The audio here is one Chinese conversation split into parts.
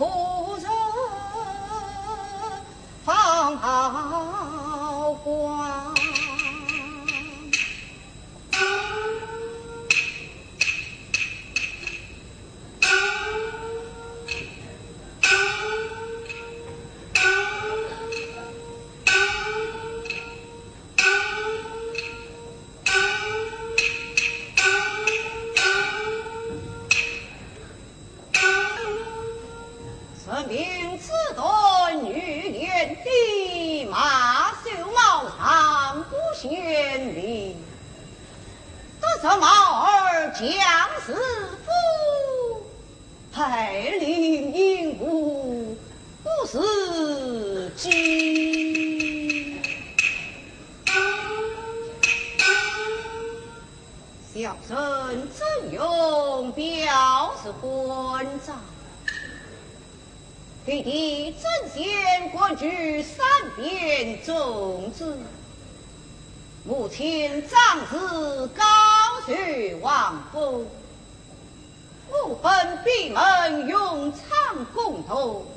苦人放好光。名字顿女年的马秀茂上不贤礼，得着毛儿将士夫，派领英武不是鸡。小生真勇表示关照。弟弟正贤官居三边种子，母亲长子高学王风，父本闭门永昌共同，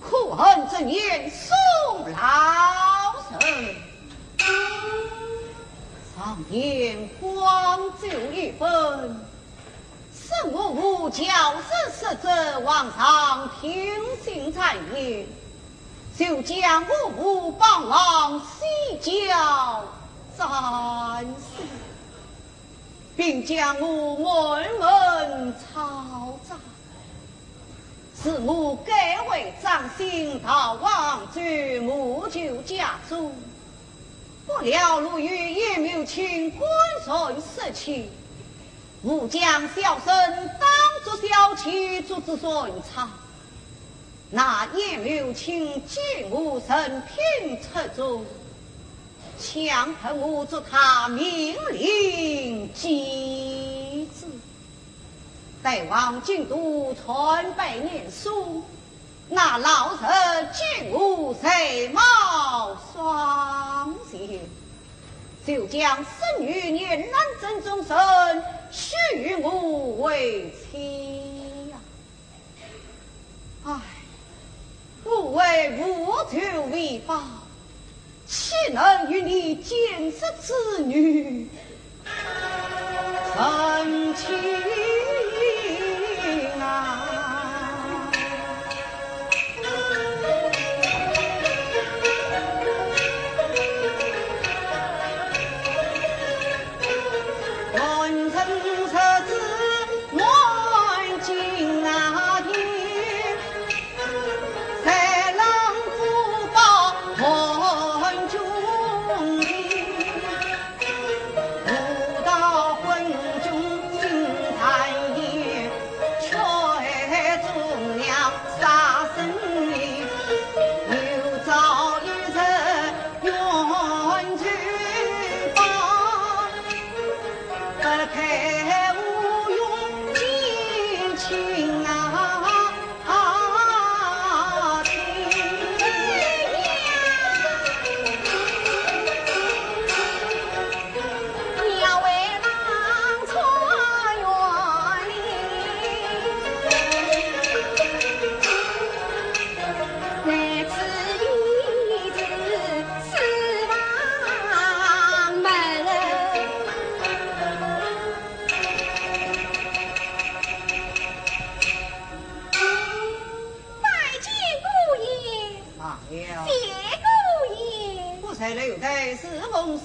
苦恨之年送老生，上言光就一分。圣我无教士使者往上听信谗言，就将我母帮王西教斩死，并将我门抄斩，使我改为掌心逃亡至母舅家中。不料路遇叶母亲官顺失去，吾将小生当作小妻阻止顺差，那叶母亲见我生平出中，强迫我做他命令机子，待往京都传备念书，那老人见我才貌双贤，就将生女年男真终身许我为妻呀！唉，我为无求为报，岂能与你见识之女生情啊？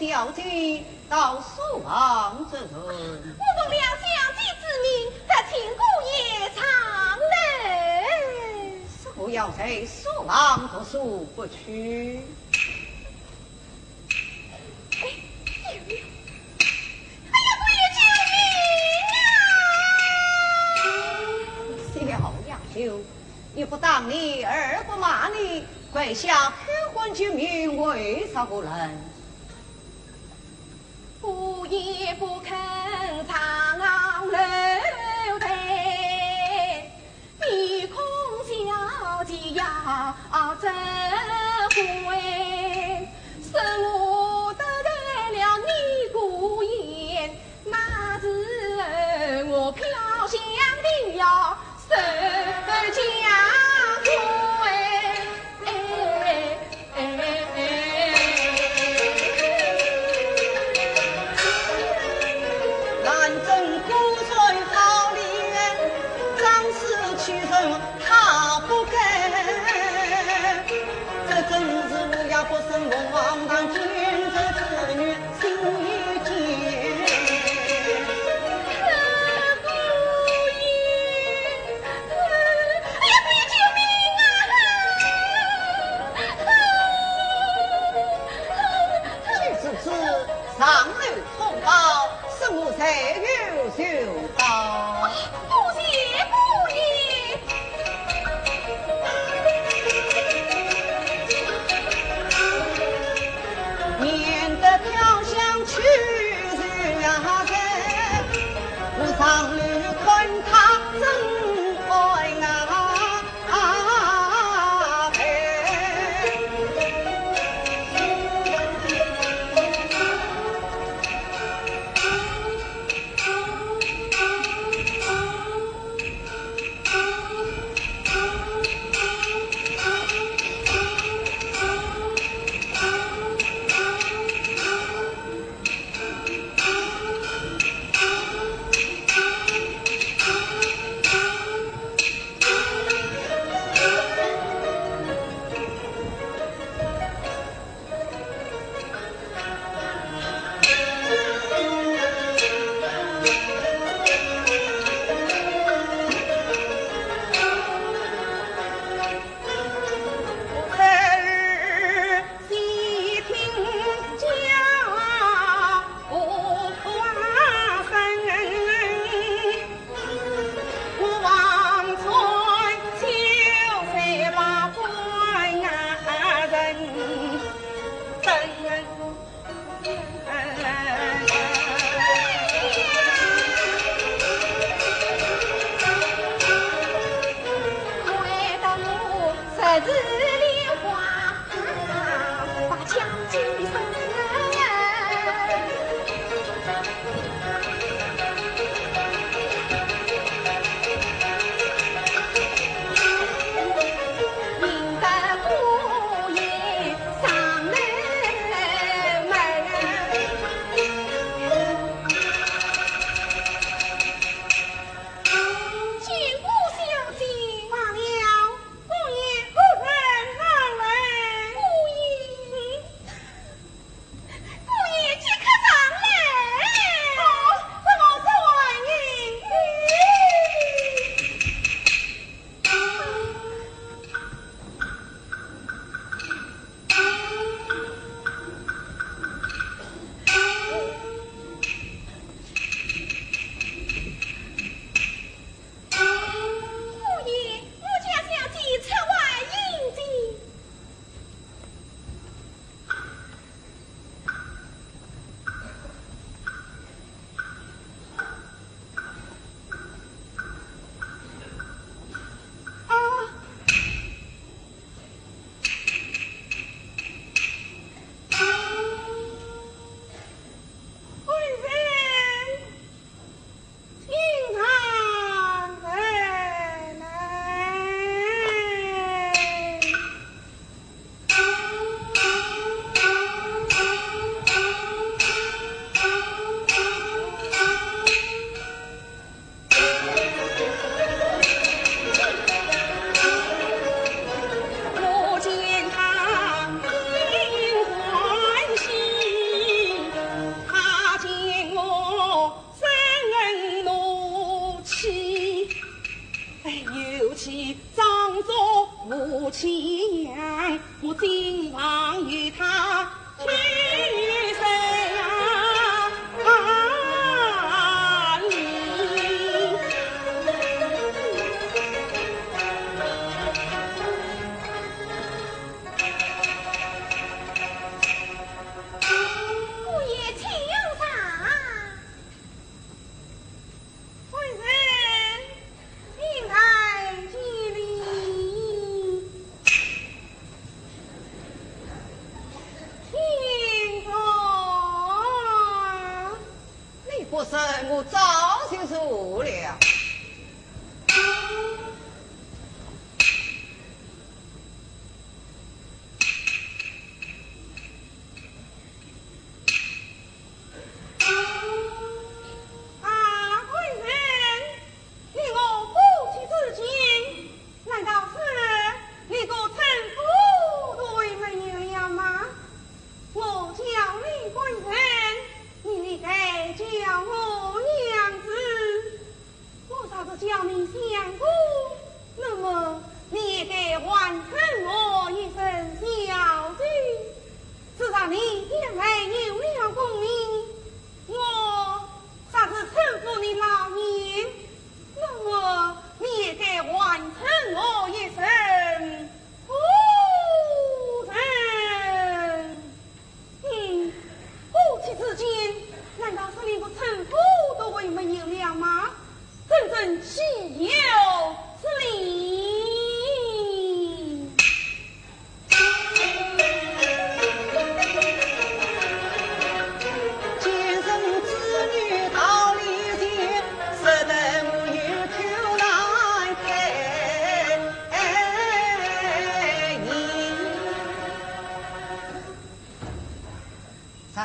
小姐到苏王这人，我奉了小姐之命，特请姑爷长乐。不要在苏王读书不去。哎呀，姑爷救命啊！小杨修，一不当你，二不骂你，跪下求婚救命，为啥不能？姑爷不肯长楼台，面孔小姐要怎会？是我得罪了你姑爷，那是我飘香的要受家。家不生我当君子子女心意坚。上楼通报，生我才有修道。不谢不言。免得飘香去人，我上楼看他真开我早就说了。难道是你个臣服对没有了吗？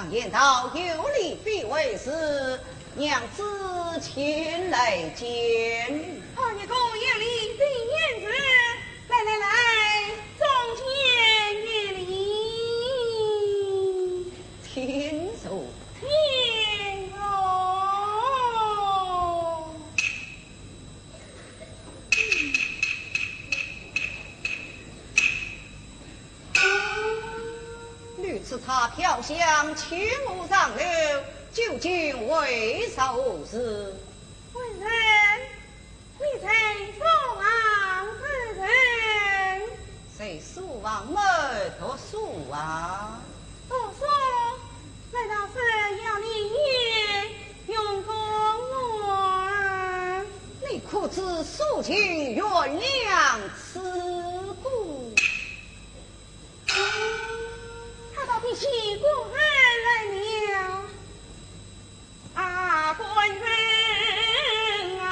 常言道，有理必为师，娘子前来见。二爷公有礼，定言子。来来来，中前有礼。天寿。天寿。绿此茶飘香，青雾上流，究竟为啥何事？夫人，你才父王之人。谁恕王妹读书啊？读书，难道是要你也用功我？你可知素琴原谅此故？他到底是国人来了啊，官人啊！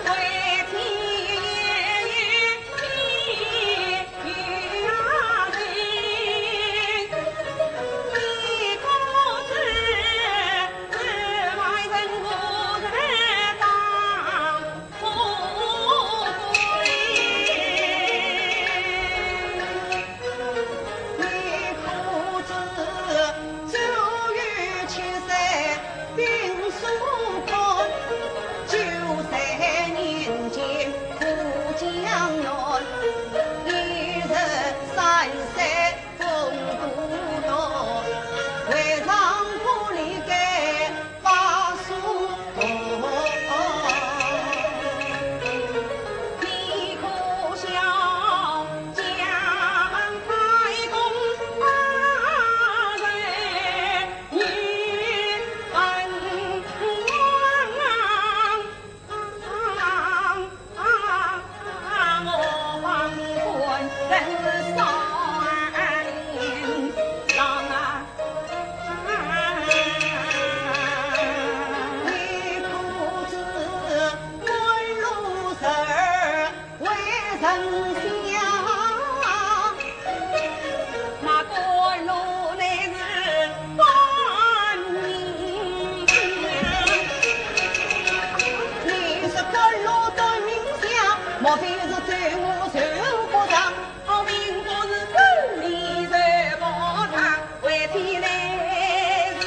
为天与啊人，你可知外人无人当富贵？你可知九月73兵书空，93年间苦江南，一日33风不多，为上不离改把书读。你可笑姜太公人与本王我王孙人少年郎你可知官路事儿为人想？那官路乃是官民你是官路对民想，莫非是对我受不上？好命不是真理受不长，为天来是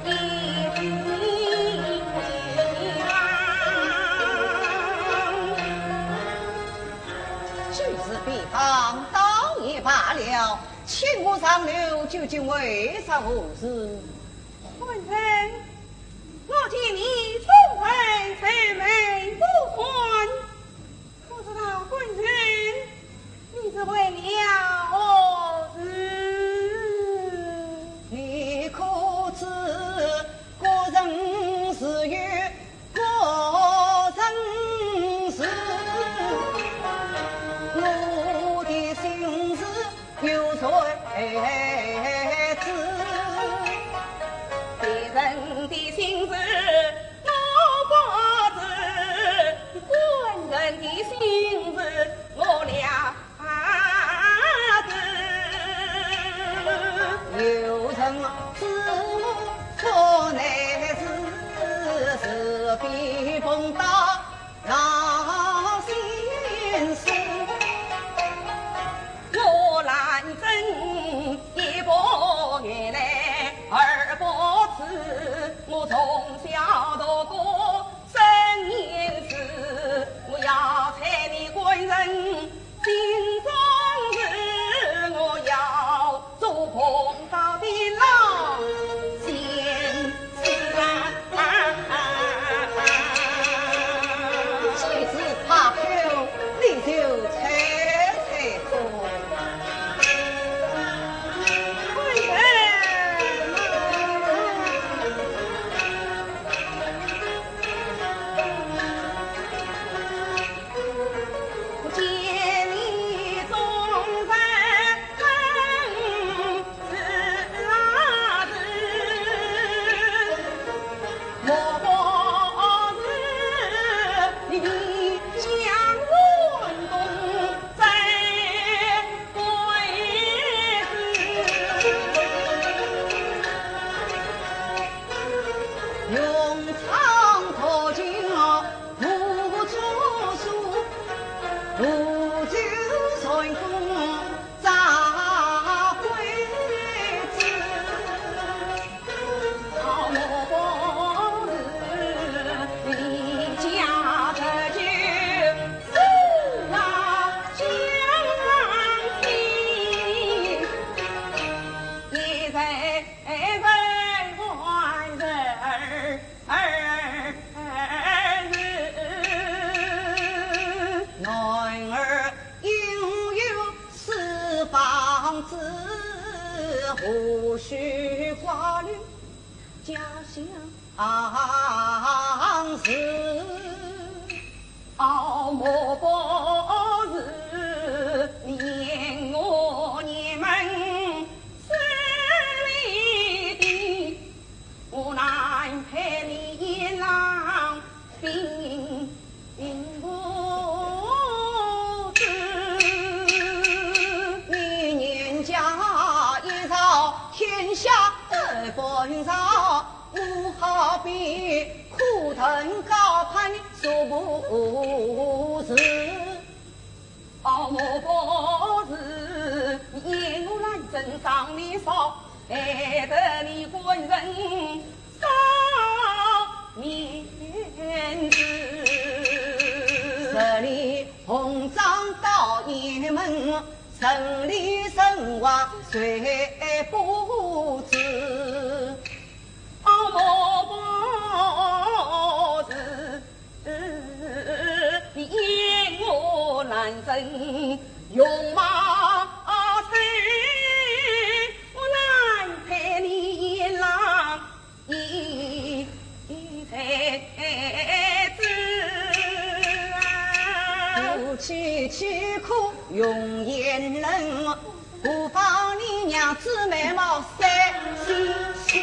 一匹举止必当，倒也罢了。请我上流，究竟为啥何事？官人，我见你聪慧才美不传，不知道官人你是为了何事？你可知国人是与国人是？我的心事有谁知？别人的心事我不知，官人的心事我俩知。有人知我所乃是是非风大闹心事。我兰真一波原来二波次，我从小读过生言诗，我要猜你官人心中事，我要做碰到的老先生。妻子怕后，你就家乡事。莫不是连我你们手里的，我难陪你郎并无子。你年家一朝，天下二分少，我好比苦藤高攀说不是。莫不是沿路来征上你少，害得你官人少面子。这里红掌到雁门，胜利胜亡谁不知？莫不是你言我难争，勇马催，我难陪你郎一才子。夫妻凄苦用言人，不妨你娘子眉毛三心思。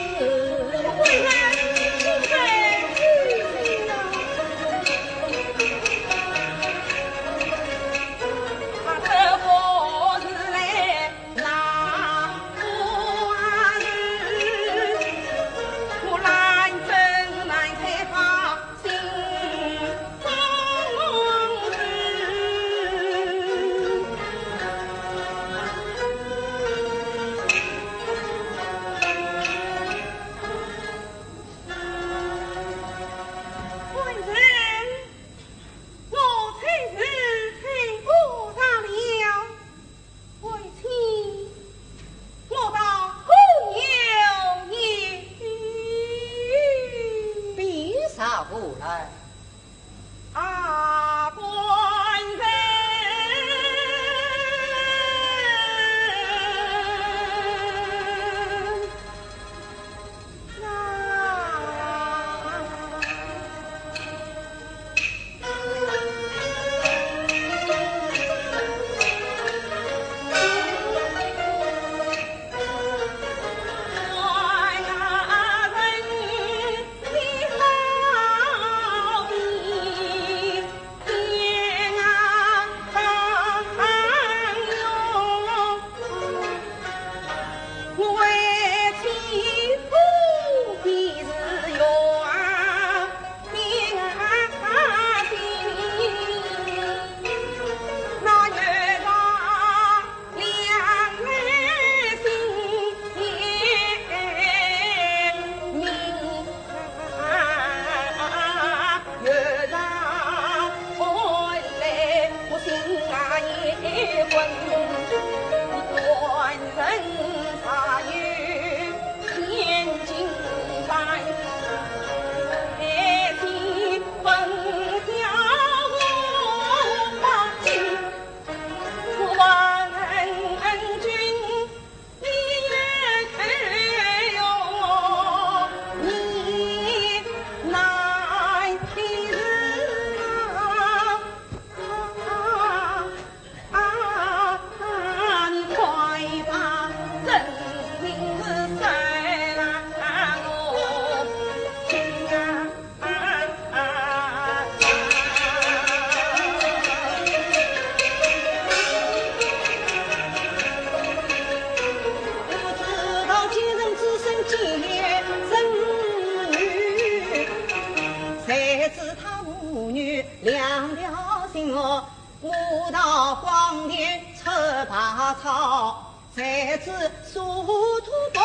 两了心哦，我到广田吃爬草，才知殊途多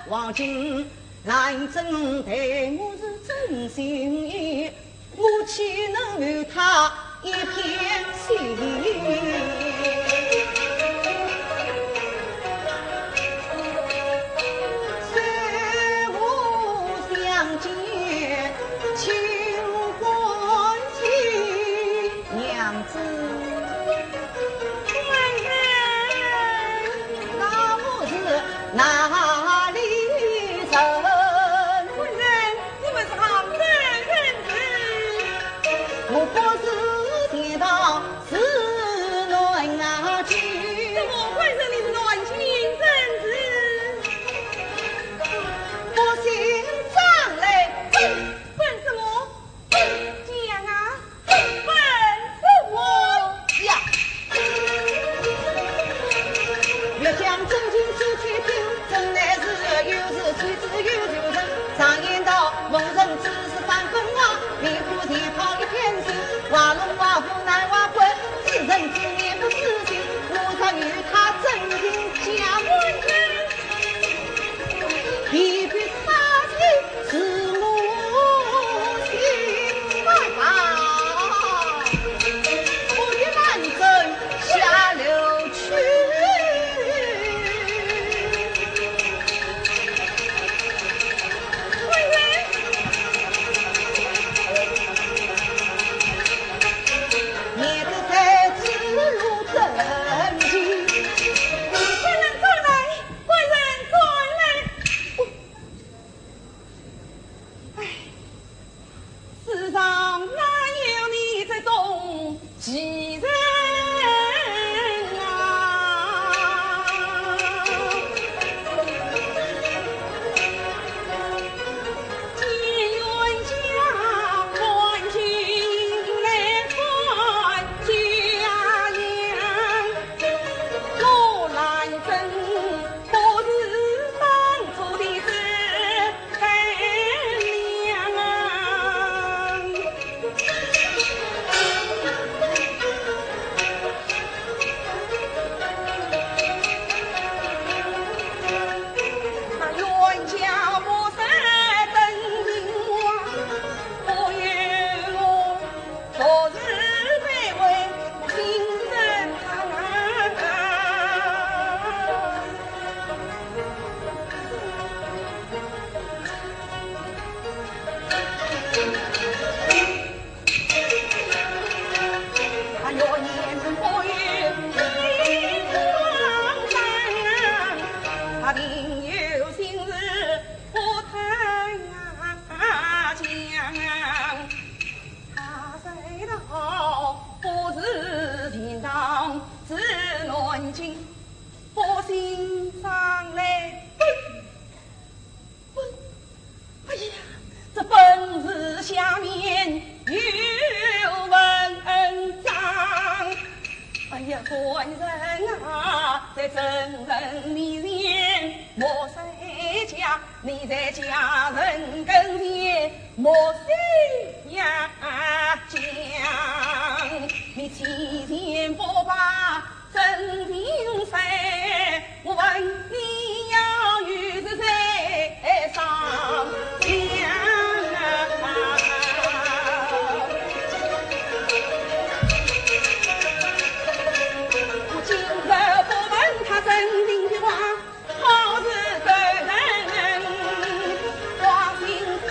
望京兰真对我是真心意，我岂能与他一片心？哪里人？常言道，蒙人只是三分瓦，地铺地跑一片石，瓦龙瓦虎难瓦魂，知人知面不知心，我常与他真情假温存，一笔差距是母心啊，我与南征下流去。几人啊？见冤家还情来还家娘，我来真不是当初的是黑娘啊！我心上来哎呀，这本是下面有文章。哎呀，官人啊，在真人面前莫谁家，你在家人跟前莫谁呀讲，你欺天不把真情塞，我问你要与是谁上梁啊？我今日不问他真情的话，好是得人花心肠。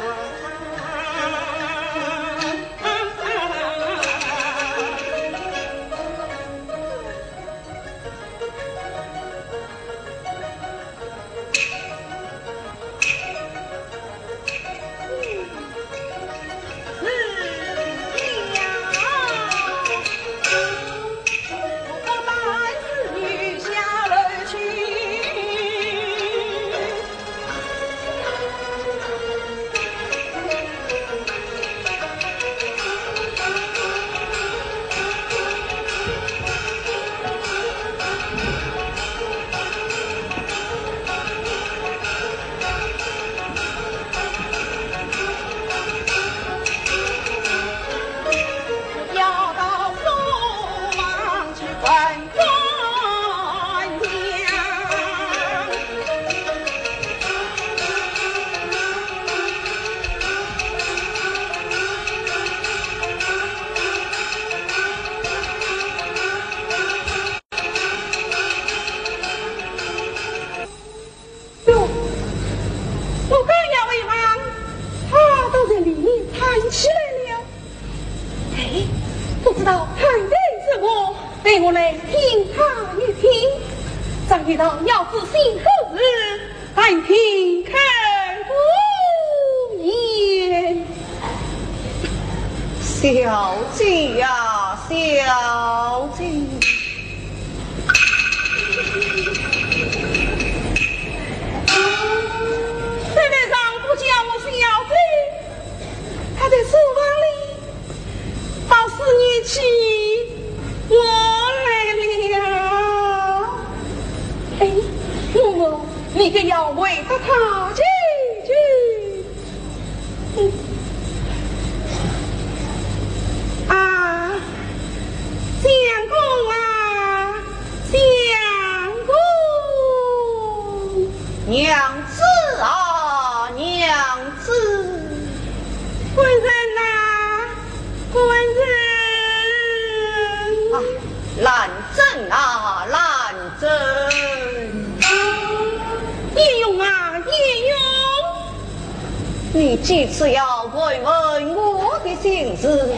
对我来听他一听，张一道要知心何日，但听看无言。小姐呀，小姐，世面上不叫我小姐，他在书房里到4年起。我来了，哎，嬷嬷，你可要为他讨几句。你这次要慰问我的心思，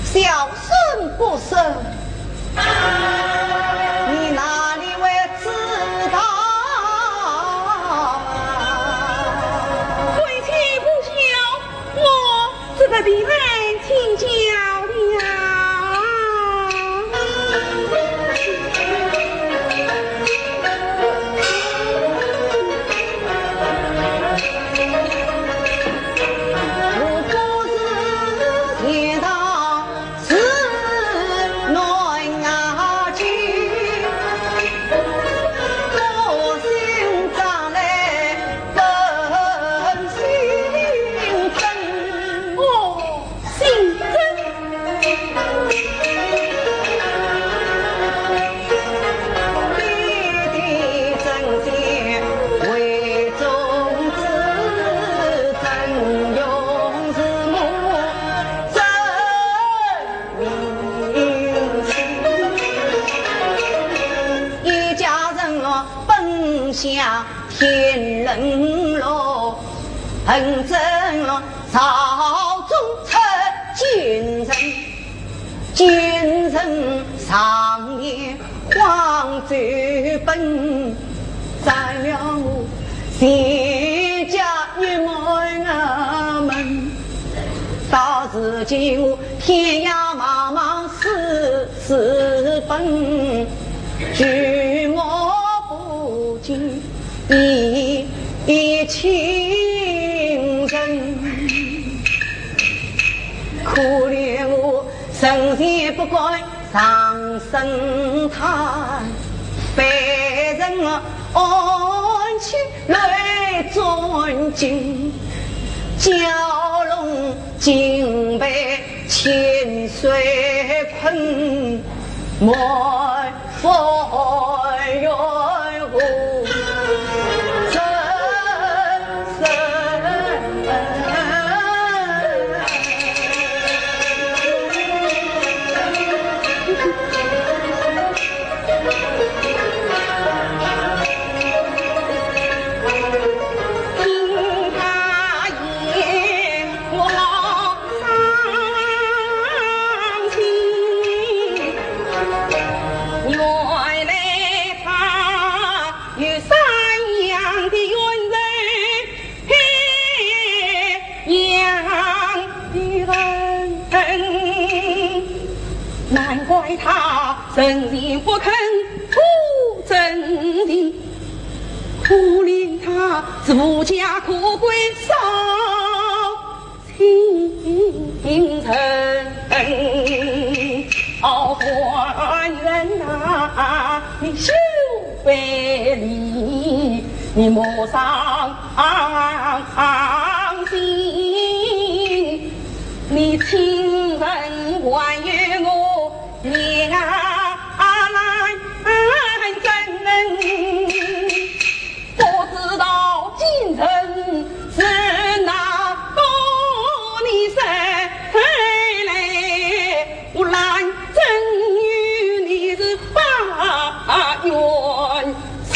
小生不胜，你哪里会知道？贵气不孝，我这个地来请教的呀。下天人咯，横征朝中出奸人，奸人上演黄州本，在了我谢家玉门门，到如今我天涯茫茫四奔，举目不见一情人，可怜我生前不该上神坛，被人安起来尊敬，蛟龙竟被千岁困，莫佛缘我难怪他真心不肯不真定，可怜他自家可归少情人，还愿呐，你休别离，你莫伤心，你亲人还与我恋来真能，不知道今生是哪个你生来，我来真与你是把缘深。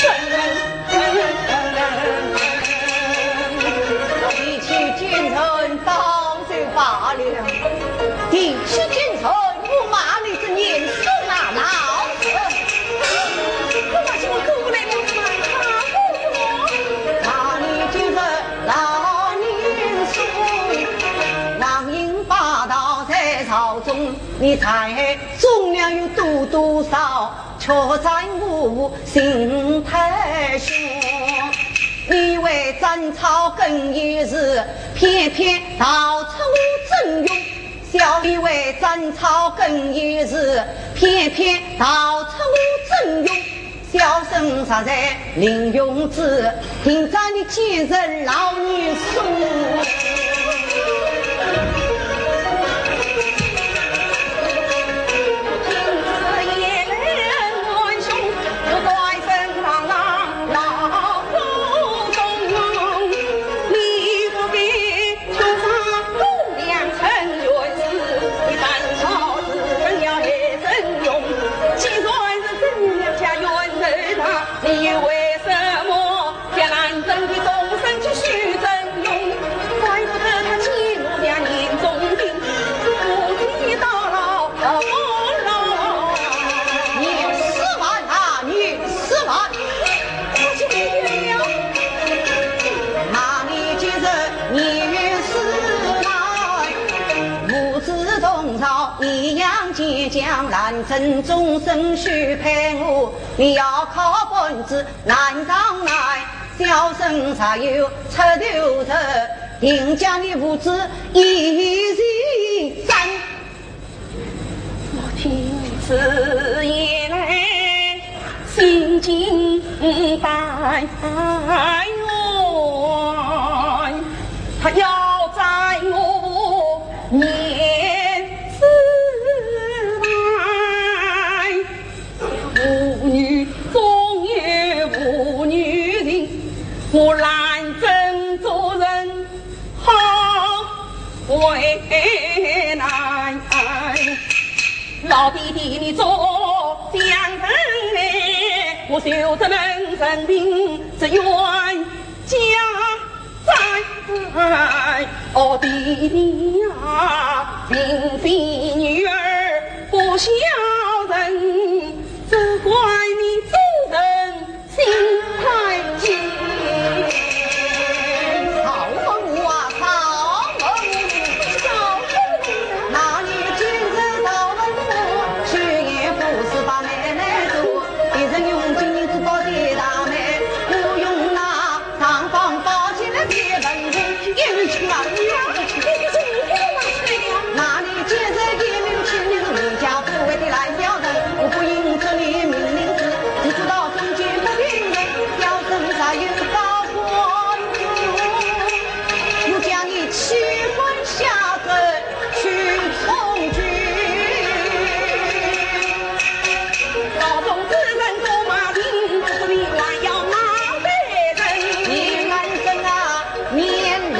提起奸臣当就罢了，提起奸臣我骂你是年兽啊老子！这把是我做不来了嘛，骂你就是老年兽，狼鹰霸道在朝中，你才重量有多少，却在我心太凶。你为争吵更一时，偏偏到处真用。小弟为争吵更一时，偏偏到处真用。小生实在林永志，听在你奸人老女说。你为什么将男人的终身去许我一样即将南征，终身须陪我。你要靠本子难上来，小生才有出头人，定将你父子一起斩。我听此言来，心惊胆寒。他要在我面子来，妇女总有妇女情，我难真做人好为难。老弟弟你做将臣哎，我修这门生病这冤家在，哦弟弟呀，并非女儿不孝人，只怪你做人心太急。曹凤啊，曹凤，那你今日到门府，去也不是把妹妹做，一人用金银珠宝的大妹，不用那上房包起来铁本子，一去啊，那你今日也没有去，你是你家不为的烂小人，我不应这里命令子，只知道中间不平人，小生才有高官主，又将你欺昏下阵去从军。老总之人多马听，不是你还要马背人，你安生啊，面来。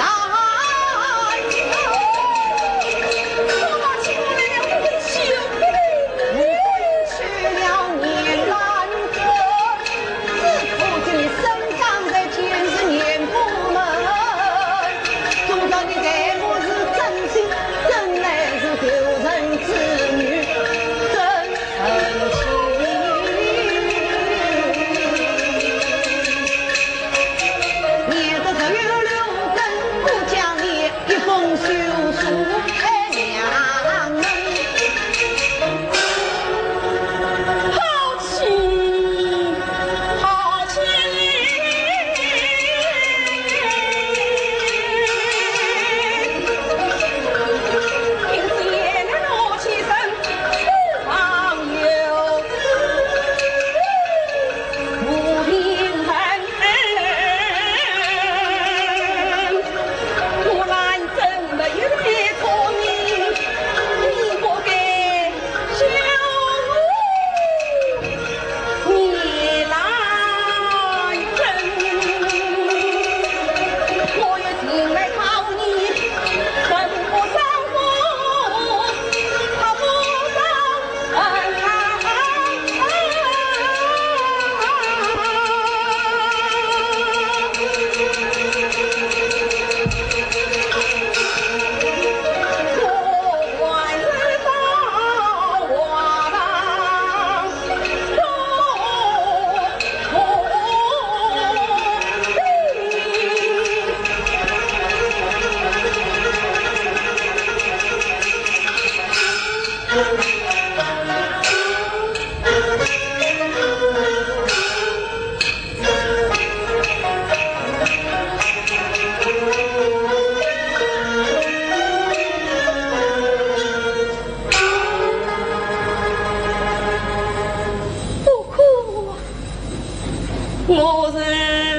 我是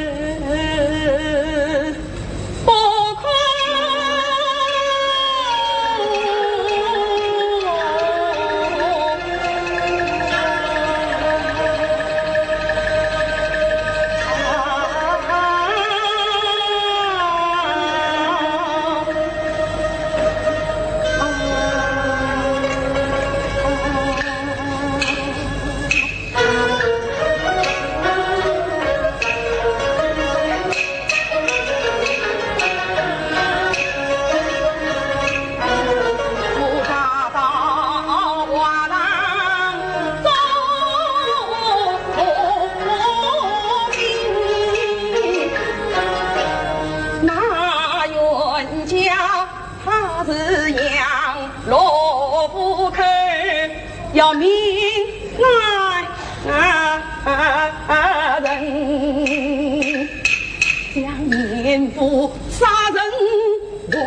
不哭。是杨罗福要命人，将年夫杀人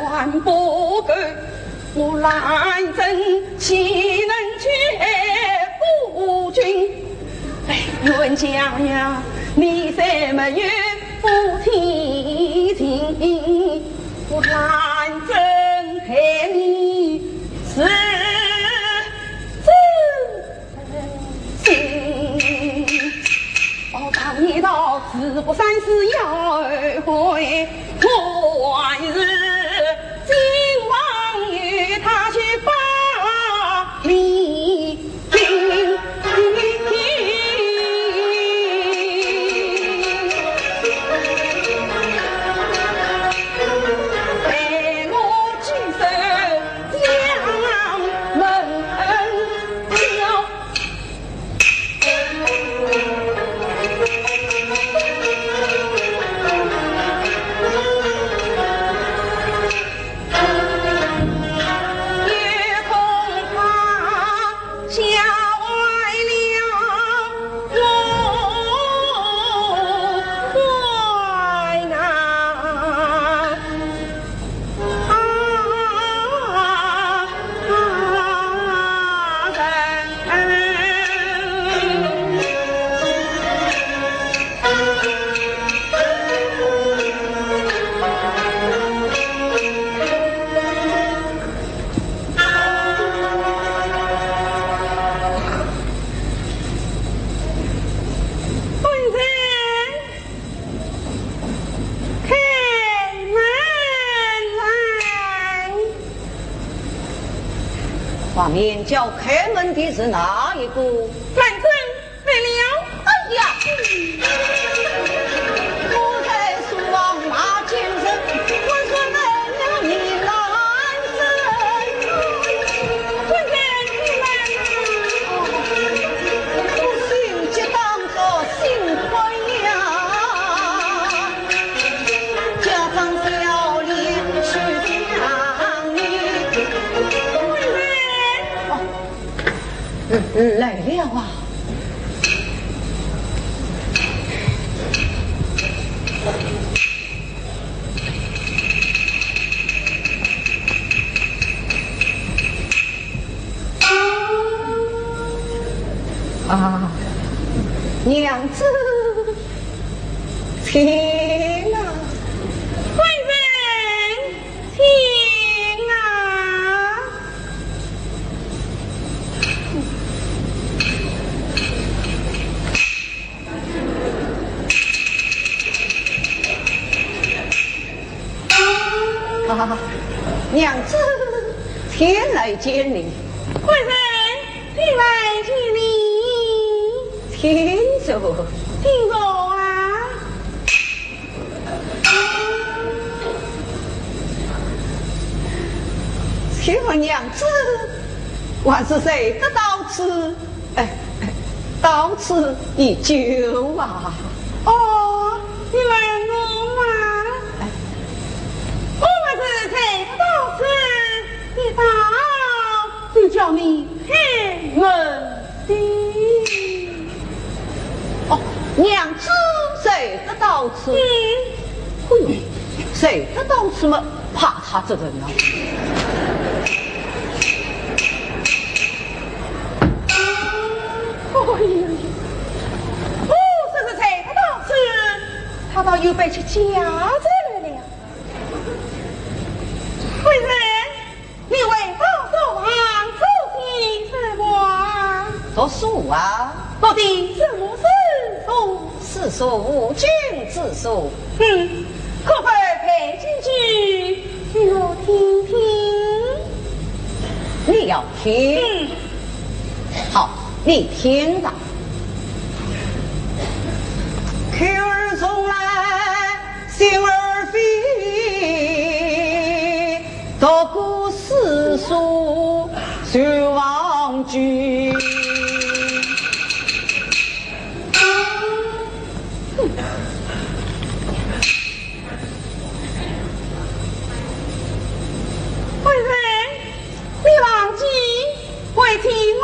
万不够，我来真岂能却夫君？哎，冤家呀，你怎么有不提情？我来真害你是当你到子不三思要而回，我还是今晚与他去把礼听。画面叫开门的是哪一个？反正来了。哎呀！我在苏王马精神，我说来了你来人，官人你来了。我心急当作心灰呀，家长小脸去想你。来了啊！啊，娘子，请啊！官人，请啊！啊，娘子，前来见你。官人，前来见你。请坐，请坐啊！请问娘子，还是谁的到此？到此一酒啊！哦，你问我吗？我们是谁的到此？一到就叫你开门的。哦，娘子谁的到此？哎呦，谁的到此嘛？怕他这个人啊！哎呀！哦，这是谁的到此？他倒又被去夹着来了。贵人，你为高寿王出题什么啊？读书啊！到底什么是书？世俗无君之书。可否陪进去，给我听听？你要听？好，你听吧。口儿从来，心儿飞，读过世俗学忘句。贵人，你忘记为替我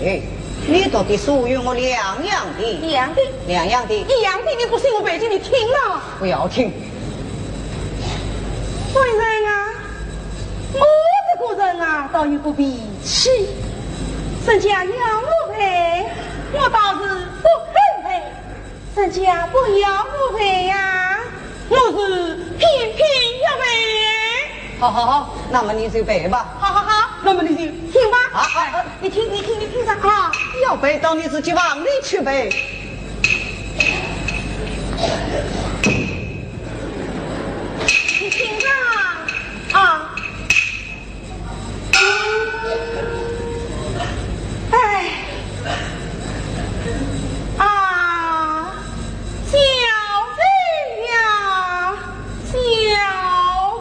哎，你到底属于我两样的？两的，两样的，一样的，你不信我背给你听了。不要听。贵人啊，我这个人啊，倒有个脾气，人家要我陪，我倒是不肯陪；人家不要我陪呀，我是偏偏要陪。好好好，那么你就背吧。好好好，那么你就听吧。啊，你听上啊！要背到你自己往里去背。你听上啊！哎，啊，小姐呀，小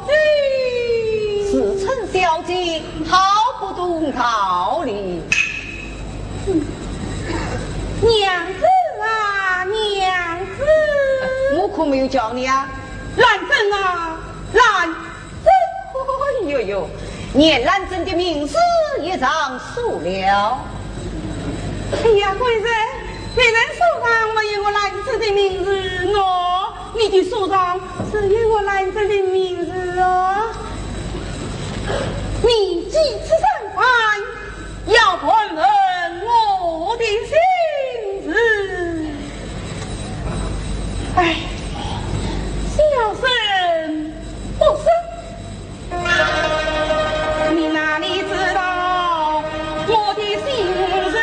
姐，自称小姐，好不懂道理。娘子啊，娘子，我可没有叫你啊。兰珍啊，兰珍，哎呦呦，连兰珍的名字也让输了。哎呀，贵人手上没有我兰珍的名字哦，你的手上只有我兰珍的名字哦。你几次上班要问问我的心事？哎，小生不生，你哪里知道我的心事？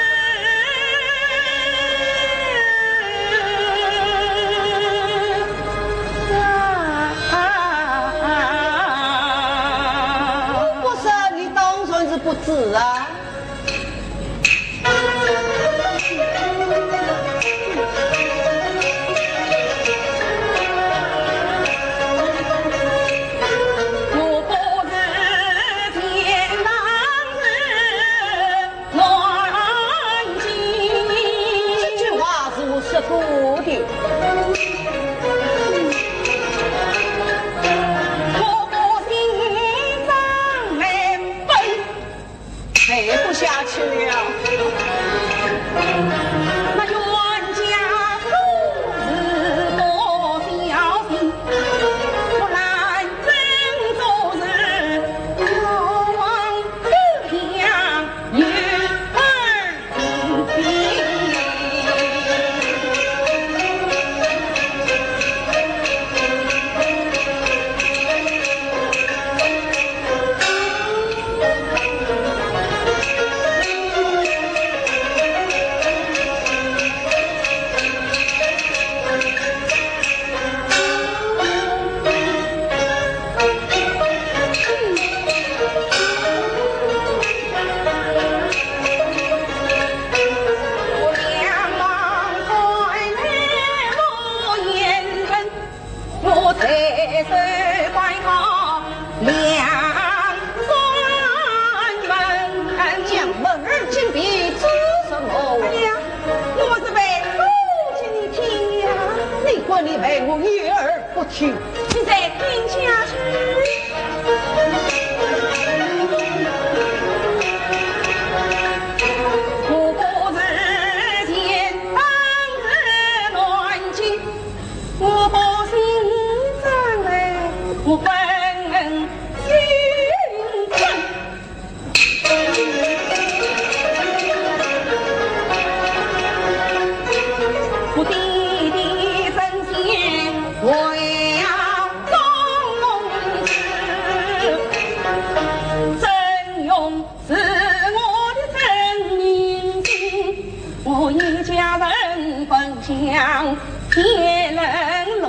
不生，你当然是不知啊。你再听下去。我不是见当日乱情，我不心脏来，我本心疼。我弟弟真心为要公子，真勇是我的真名字。我一家人分享天人乐，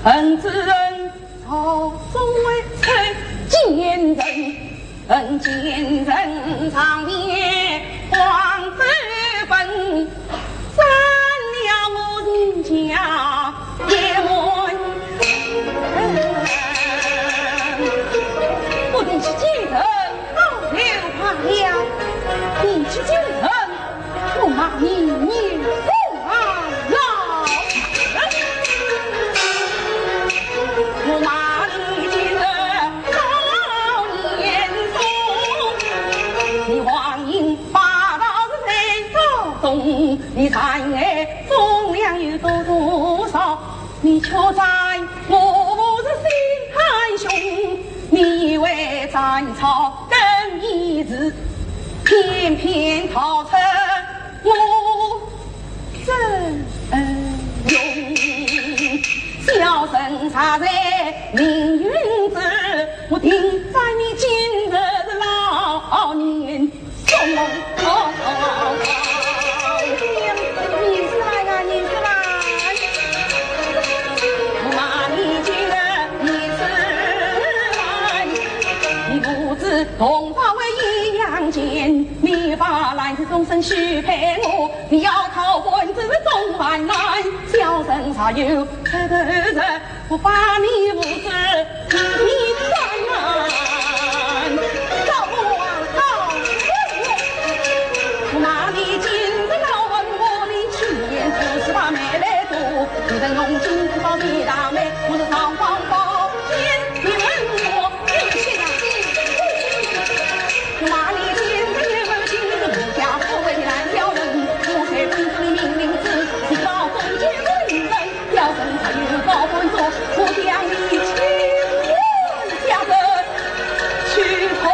恨之人朝中为臣奸人，奸人长灭皇子本。斩了我人家也问，我定去京城老刘怕了，你去京城，我骂你不啊老我骂你今日老年松，你黄营霸道。你却在我不是心太凶，你以为战草更一日，偏偏逃出我真用。小生插在命运之，我定在你今日的老年送。你是来啊，你是来！我骂你今日你是来，你不知同花为阴阳间，你把来世终身许配我，你要讨本子总还来，小生才有这个日，我把你不知你在哪？走啊走！我骂你今日老问我，你去年只是把妹来做，你的用金子包你大妹，我是长方宝剑，你问我你去哪里？我骂你今日不亲，你家不为难小人，我才本子里明明知，是老中间文人，小生才有高本做，我将你亲吻下人去同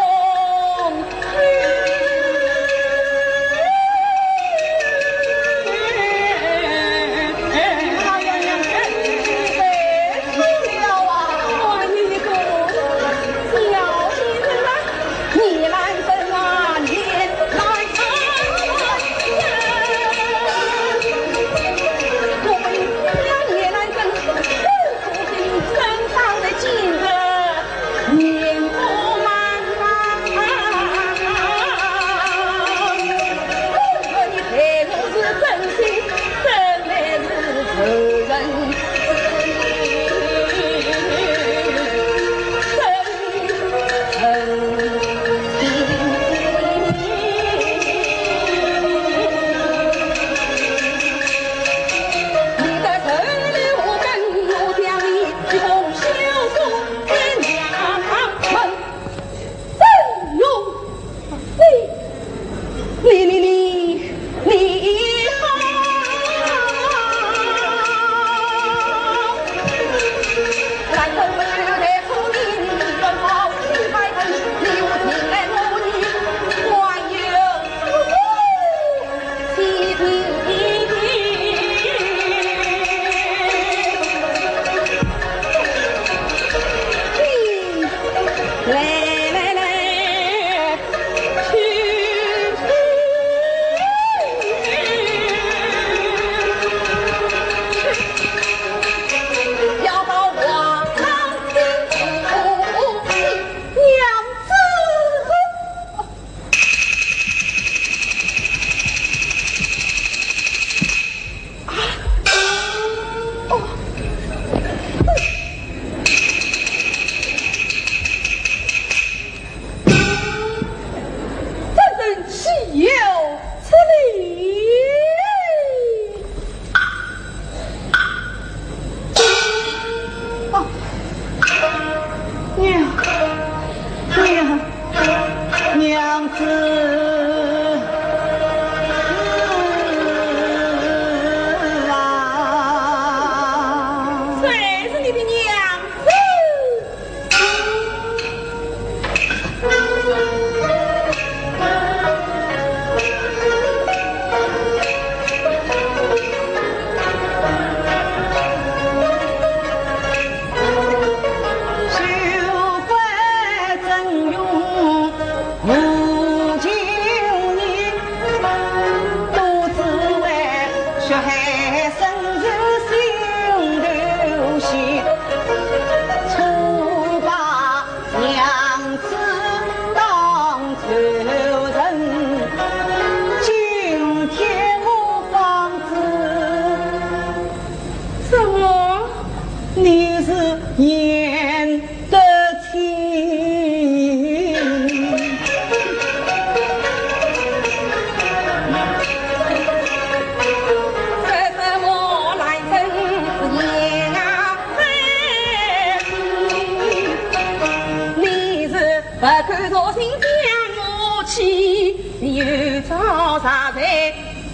朝啥在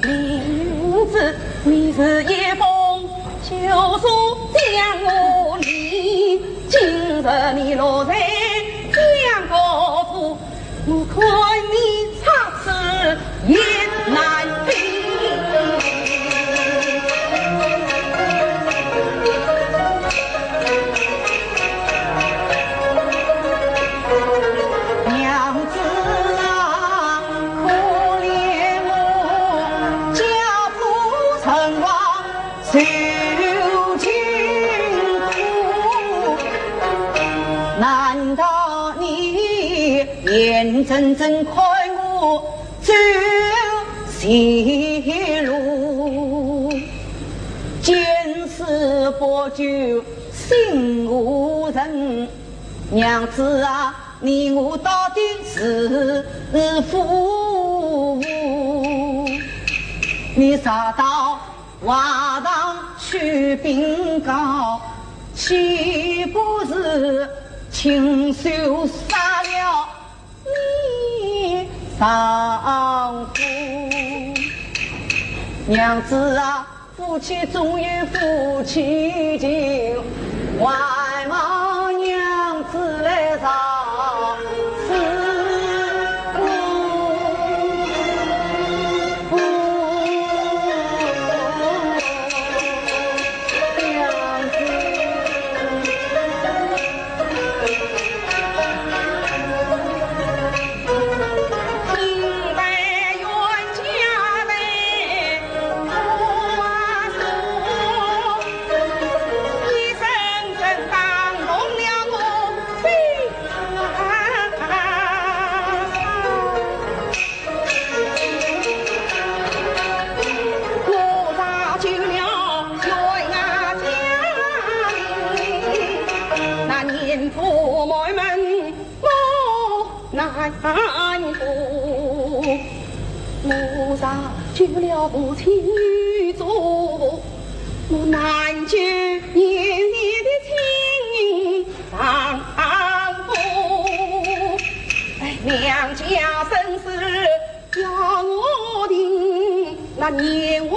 名字，你是一封旧有所将我离，今日你落在江国府，我看你插翅也难飞。眼睁睁看我走邪路，见死不救心无人。娘子啊，你我到底是夫妇？你杀到瓦堂去禀告，岂不是亲手杀了你丈夫？娘子啊，夫妻总有夫妻情，外望娘子来上思我杀救了父亲与祖，我难救年年的亲丈夫。娘家生死要我定，那阎王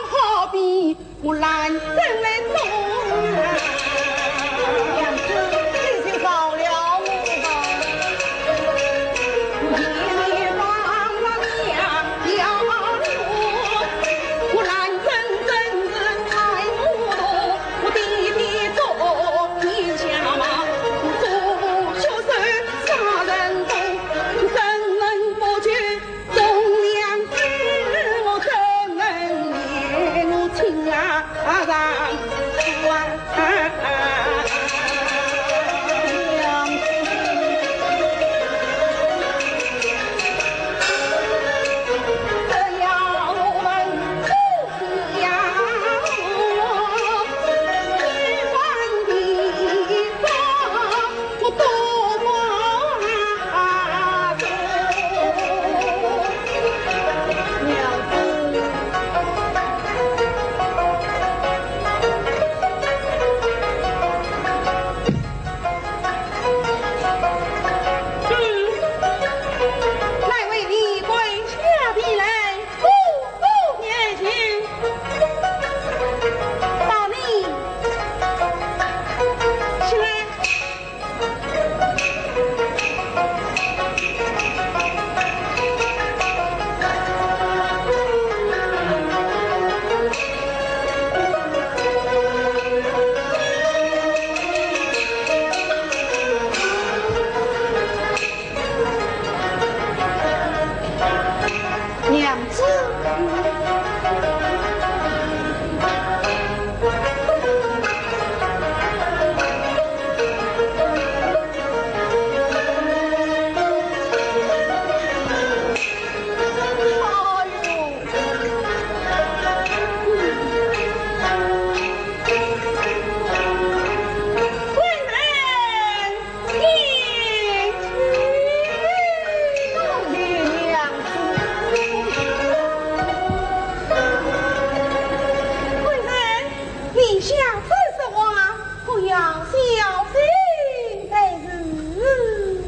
好比我难怎来做？娘子，你就饶了我吧。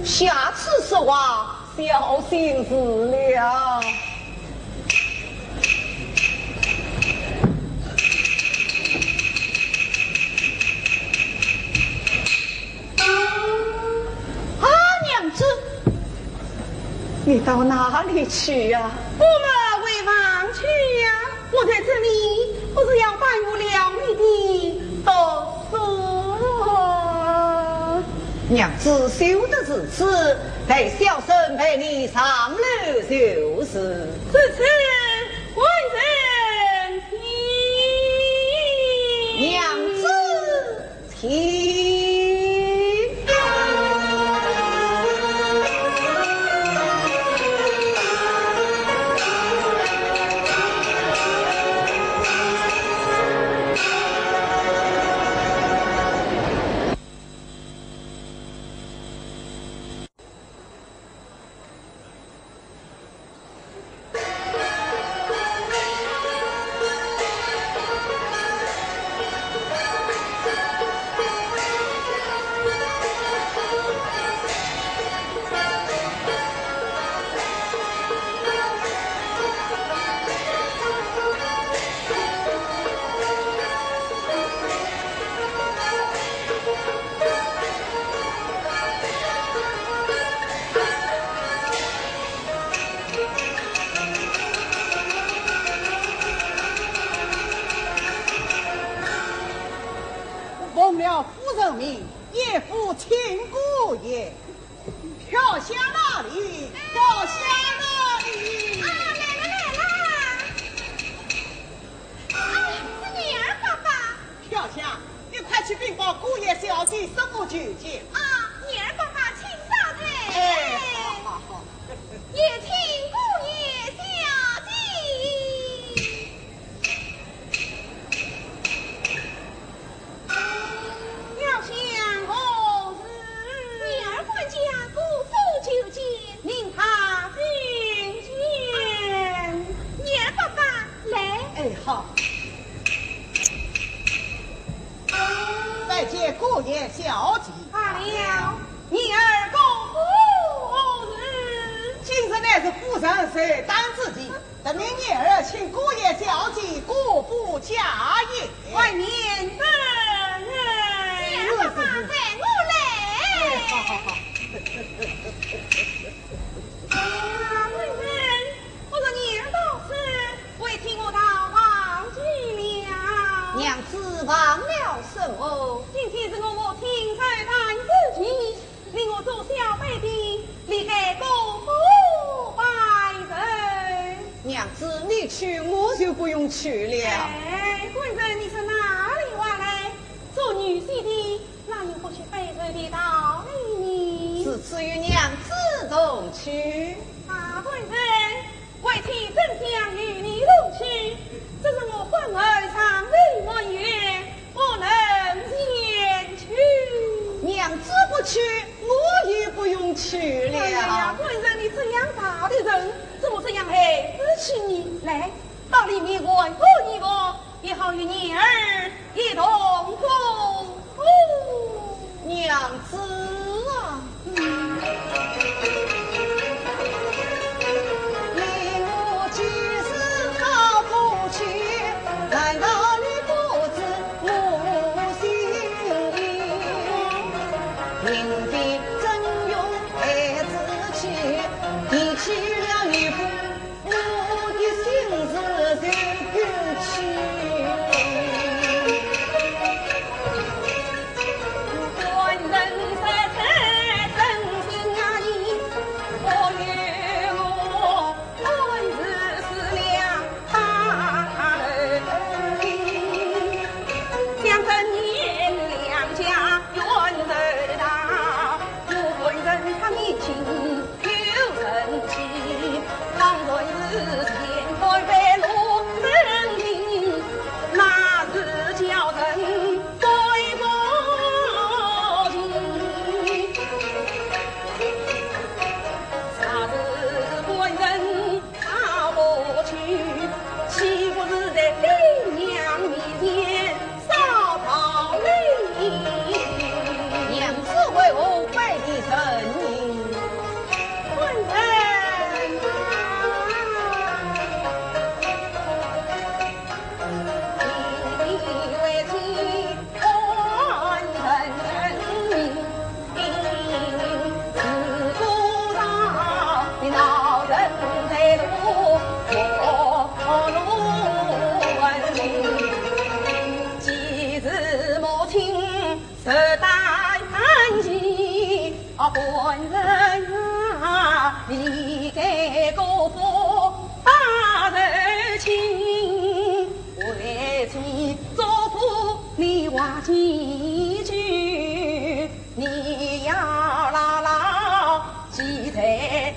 下次说话小心子了。你到哪里去呀？我们为忙去呀！我在这里不是要耽误了你的读书。娘子休得如此，待小生陪你上楼就是。此次为人听，娘子听。奉了夫人命，也赴亲姑爷。票下那里？票下那里？啊，来了！啊，是女儿爸爸。票下，你快去禀报姑爷小姐什么举见？啊，女儿爸爸请上台。哎，好。也请姑爷小姐。要想何事？女儿管家故诉求见，令他觐见。女儿爸爸来。哎，好。拜见姑爷小姐。罢了，女儿公何日？今日乃是夫人谁担自己，得命女儿请姑爷小姐过府家宴。外面等女人。儿爸爸带我来。好。贵人，我说女儿到此，为替我到忘记了。娘子忘了什么？今天是我母亲才谈自己，令我做小辈的，离开公府拜人。娘子你去，我就不用去了。哎，贵人，你是哪里话来？做女婿的，哪有不去拜人的道理呢？此次与娘子同去。啊，贵人，为妻真想与你同去，这是我婚儿尚未满月，不能前去。娘子不去，我也不用去了。哎呀，贵人，你这样大的人，怎么这样孩子气你？来，到里面问候一个，也好与女儿一同共赴。娘子啊，令我即使逃不去，难道你不知母心意？明妃真用孩子气，提起了女夫，我的心事就不去。官人在此真心压抑，我与我本是两他人，想趁年两家冤人大，我本人他年轻有人气，倘若是前开白路人命，那是叫人对不起。啥子官人逃不去，岂不是在爹娘面前烧桃李？娘子为我背的神明，官人你为妻官人命，自古到你那。这代叹息，官人啊，你给国父大人情，为妻做父你话几句，你要牢牢记在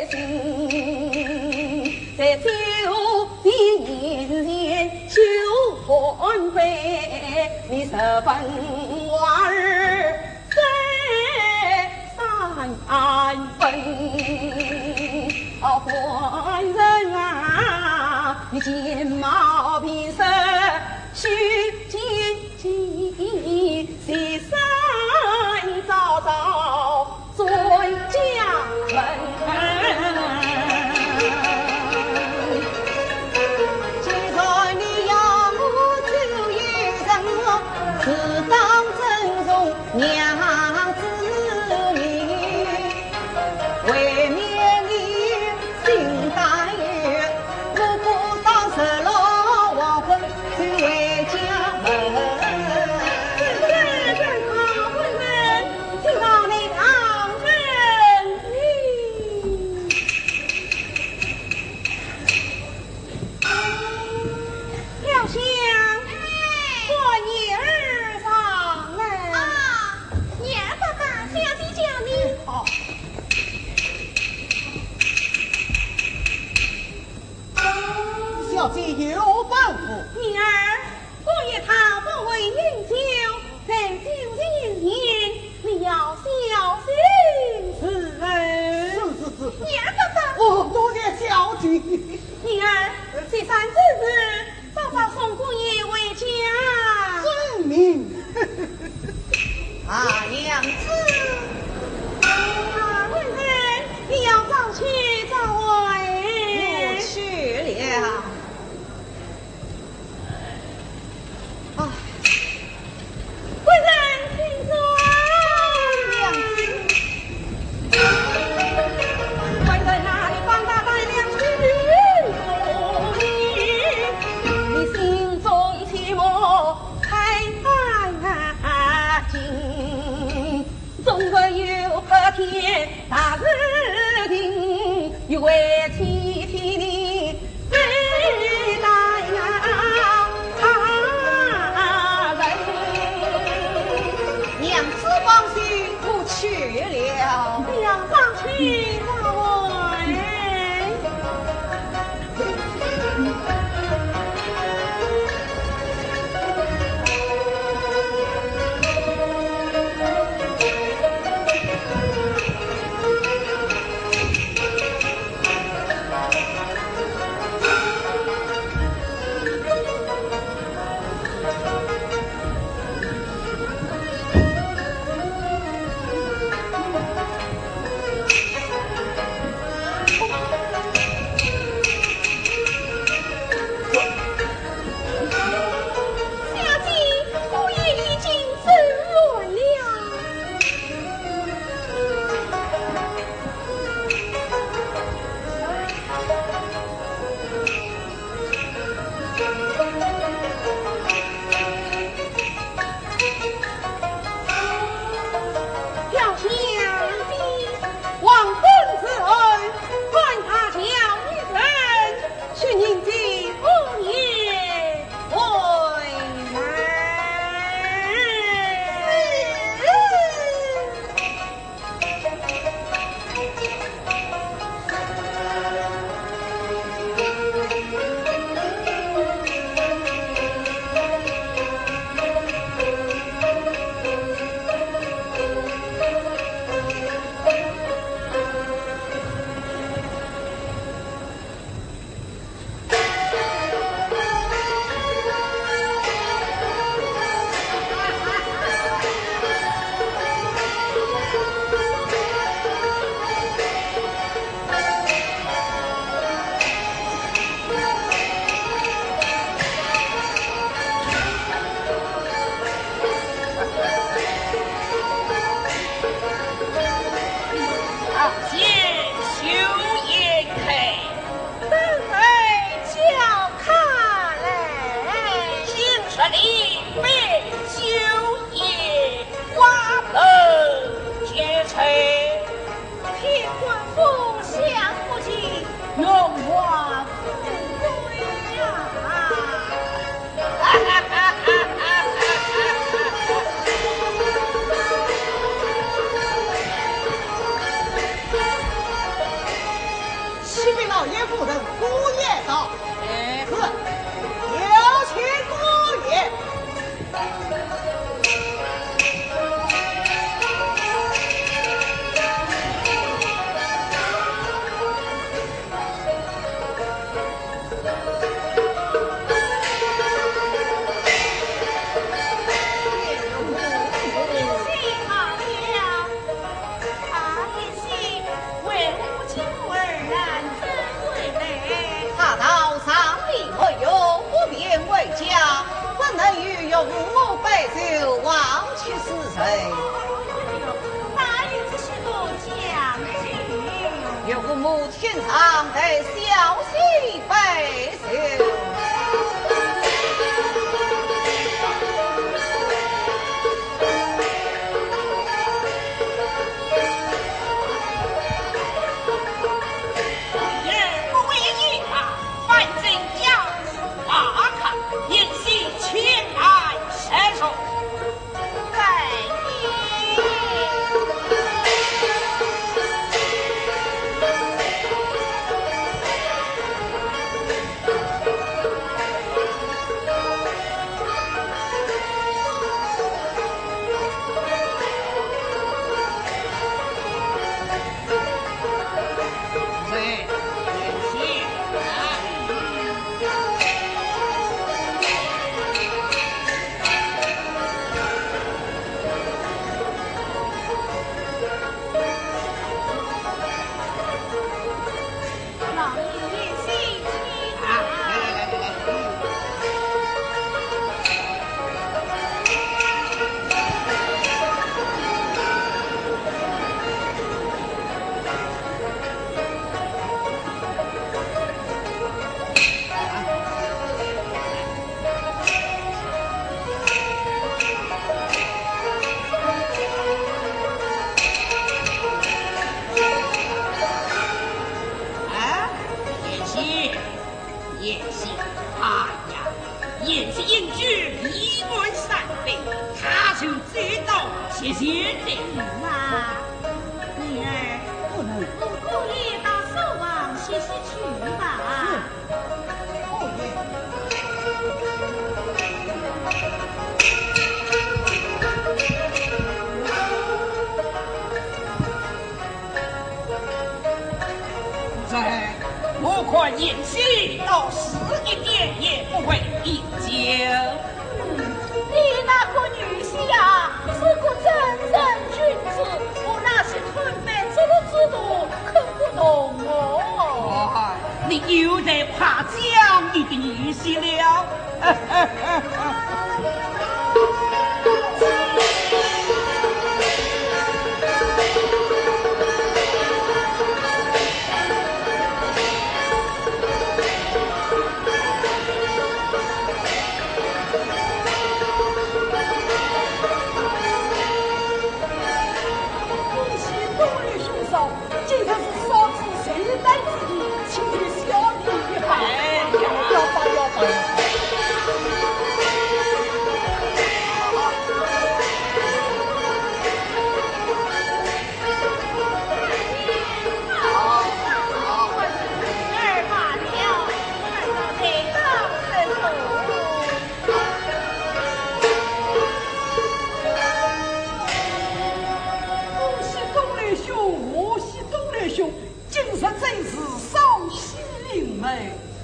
心，在酒的年年修欢悲，你十分话儿三分。官人啊，你睫毛平生须见见，西山早早尊家门。既然你要我就一人，自当尊重娘子命，为免你心大意，我不当日落黄昏就回家门。听到你当真了香，我女儿上来。啊，女儿爸爸，小姐叫你。好，小姐有吩咐。女儿，我也讨不为饮酒，在酒前言，你要小心此人。是。女儿爸爸，哦，多谢小姐。女儿，这三之日，早早送姑爷回家。遵命。啊，娘子，啊，官人，你要早去早回。我去了。啊，官人，请坐。娘子。官人啊，你帮他带两句如你，你心中切莫太惊，总会有和天大日定，又为妻替你对待他人。娘子放心，我去了。你要早去早回。亲是谁？哪里只是个将军？有个母亲常得小心备受。宴席到11点也不会饮酒。你那个女婿是个正人君子，我那些屯饭这个制度可不懂哦。你又得夸奖你的女婿了。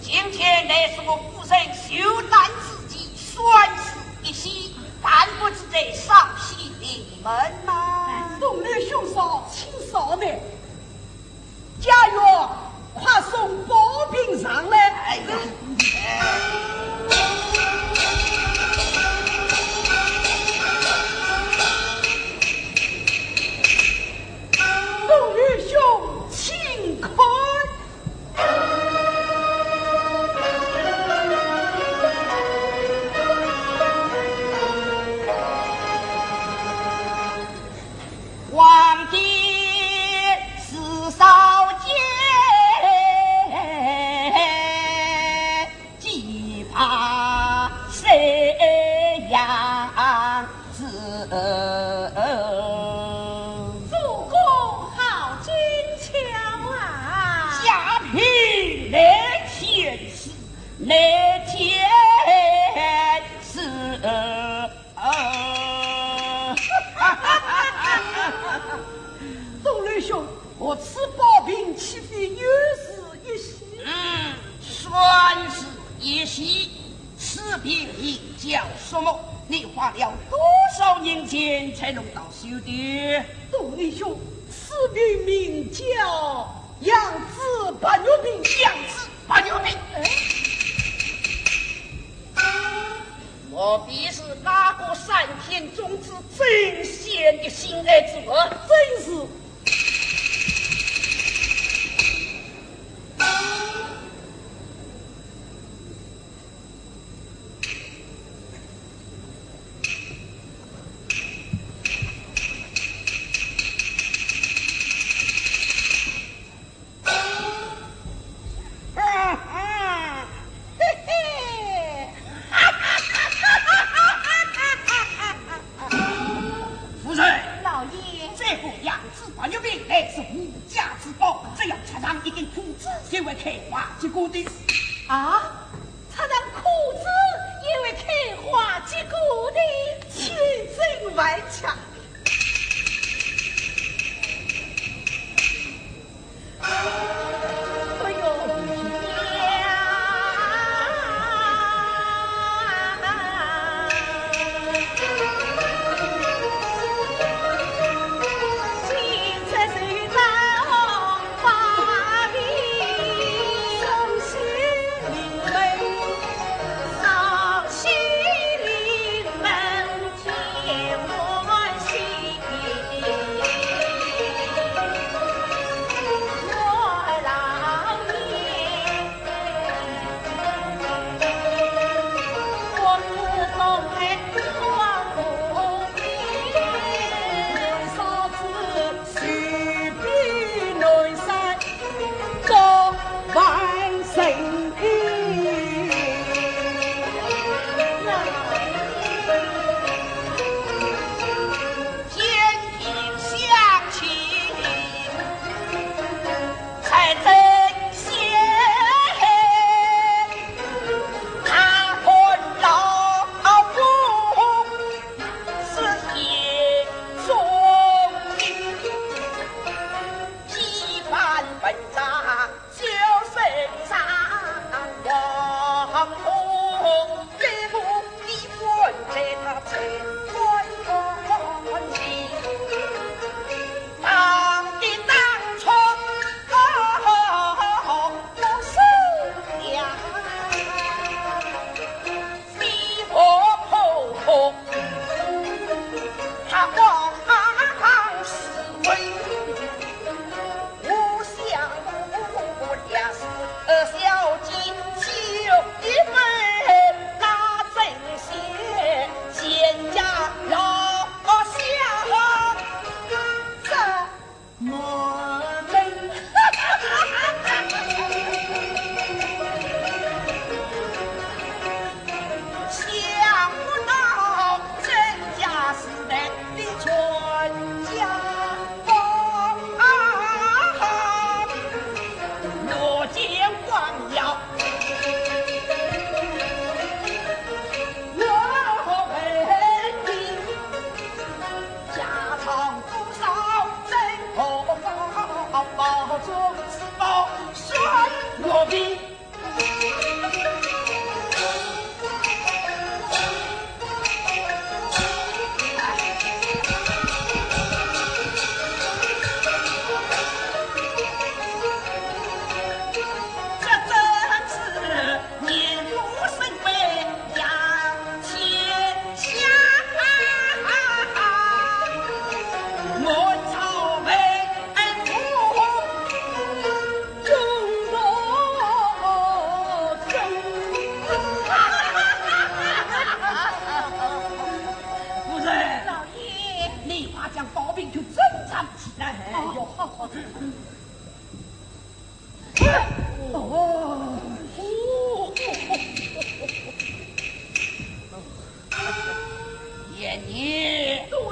今天乃是我夫人休诞之际，算是一喜，但不知这上喜临门呐。东来兄嫂，请稍等。家园，快送宝饼上来。哎呀！东来兄，请看。皇帝是少监，既怕谁样子？主公好精巧啊！下品来天使，来天使。东来兄，我吃宝饼岂非又是一喜？算是一喜。此饼应叫什么？你花了多少银钱才弄到手的？东来兄，此饼名叫杨子八牛饼。杨子八牛饼。我必是哪个3天眼中之真贤的心爱之儿，真是。啊，他让裤子因为开花结果的千真万确。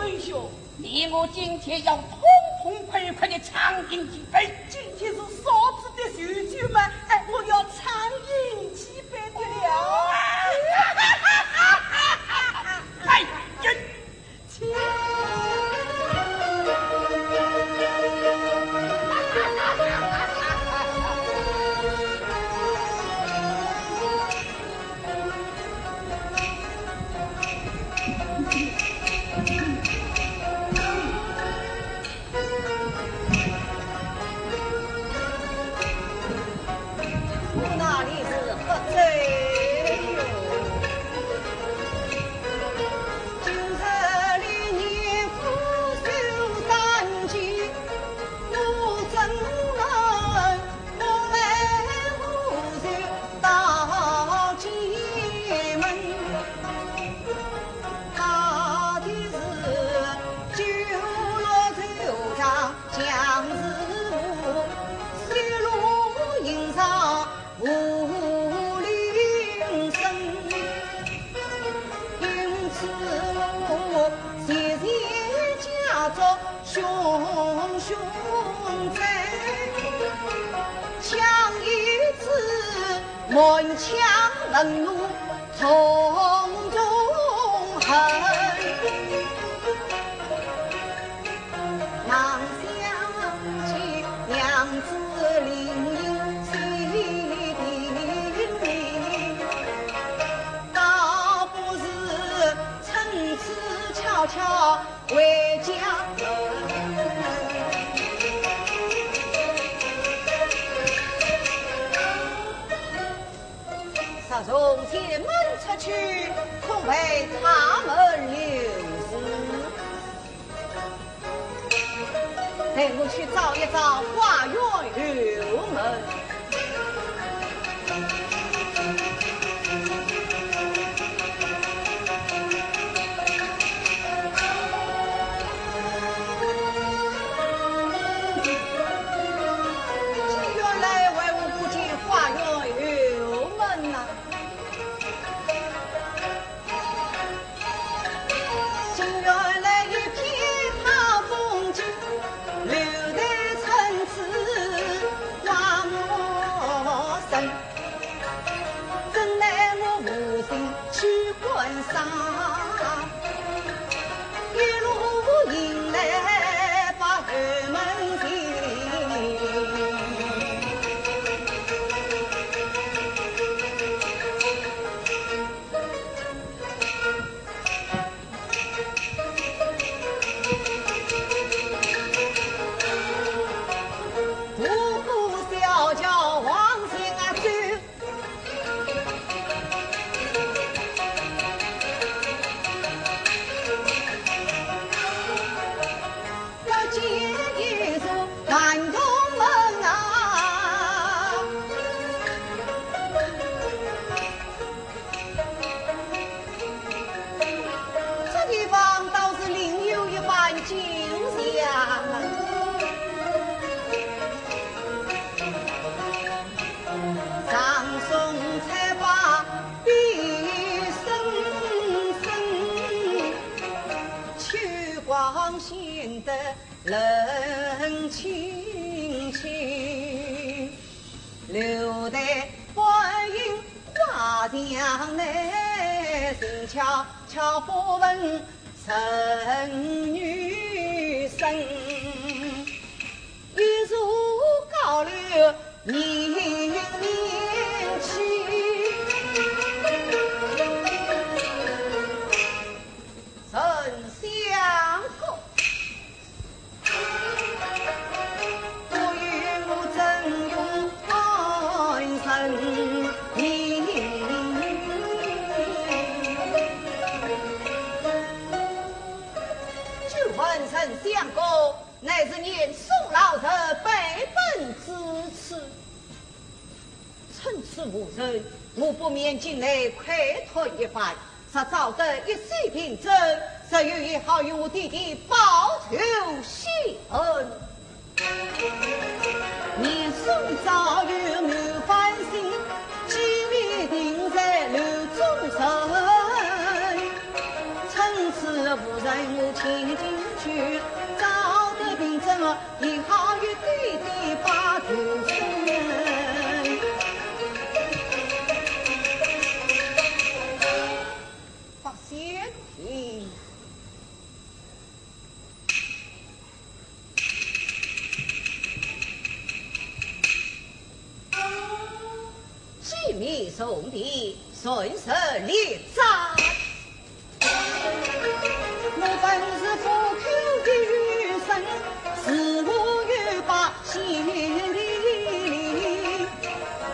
哎呦你我今天要痛痛快快的畅饮几杯。今天是嫂子的寿酒嘛，哎，我要畅饮几杯的了。哎呀！谢谢家族兄兄在，枪一支，满腔愤怒从中恨。忙想起娘子临心定力，倒不是趁此悄悄回家门。杀从前门出去，恐被他们留失。带我去找一找花园油门。这原来为我不见花园油门呐、这原来一片好风景。留得层次望我身，怎奈我无心去观赏，一路迎来把后门进。显得冷清清，留待观音画像来，静悄悄不问陈女生，一如高柳年年去。相公乃是念宋老人背本之词，趁此无人，我不免进来窥探一番，才找得一水平真，实有也好与我弟弟报仇雪恨。年宋早有满番心，机密定在楼中神，趁此无人，我请进去。找得凭证，也好与弟弟把仇深。把先听，机密送递，顺势列扎。我本是富口的生，自我欲把心里，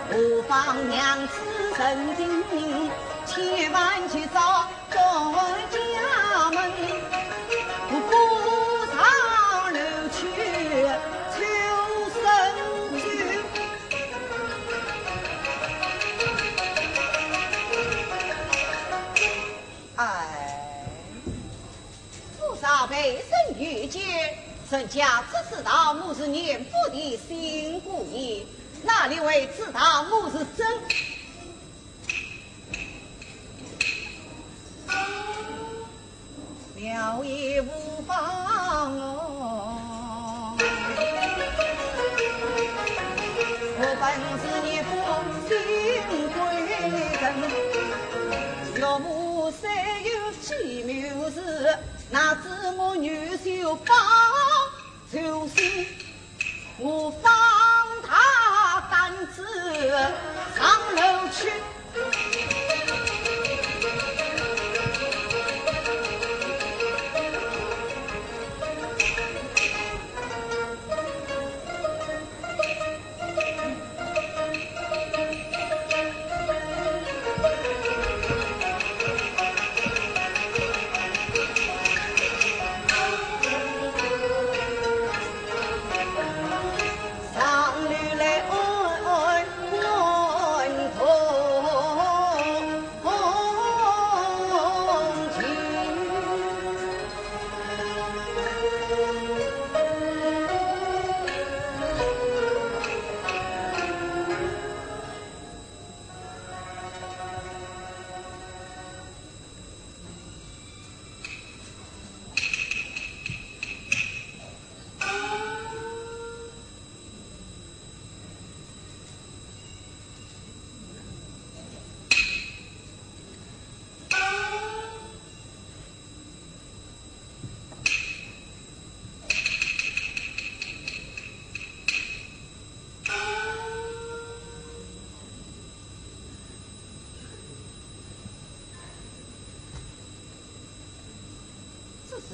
何妨娘子认定，千万去找众家门，不上楼去求生去。少被生遇见，人家只知道我是年夫的新姑爷，哪里会知道我是真？了也无妨哦。我本是一副新贵人，岳母虽有奇妙事，哪知我女婿帮就是我放他胆子上楼去。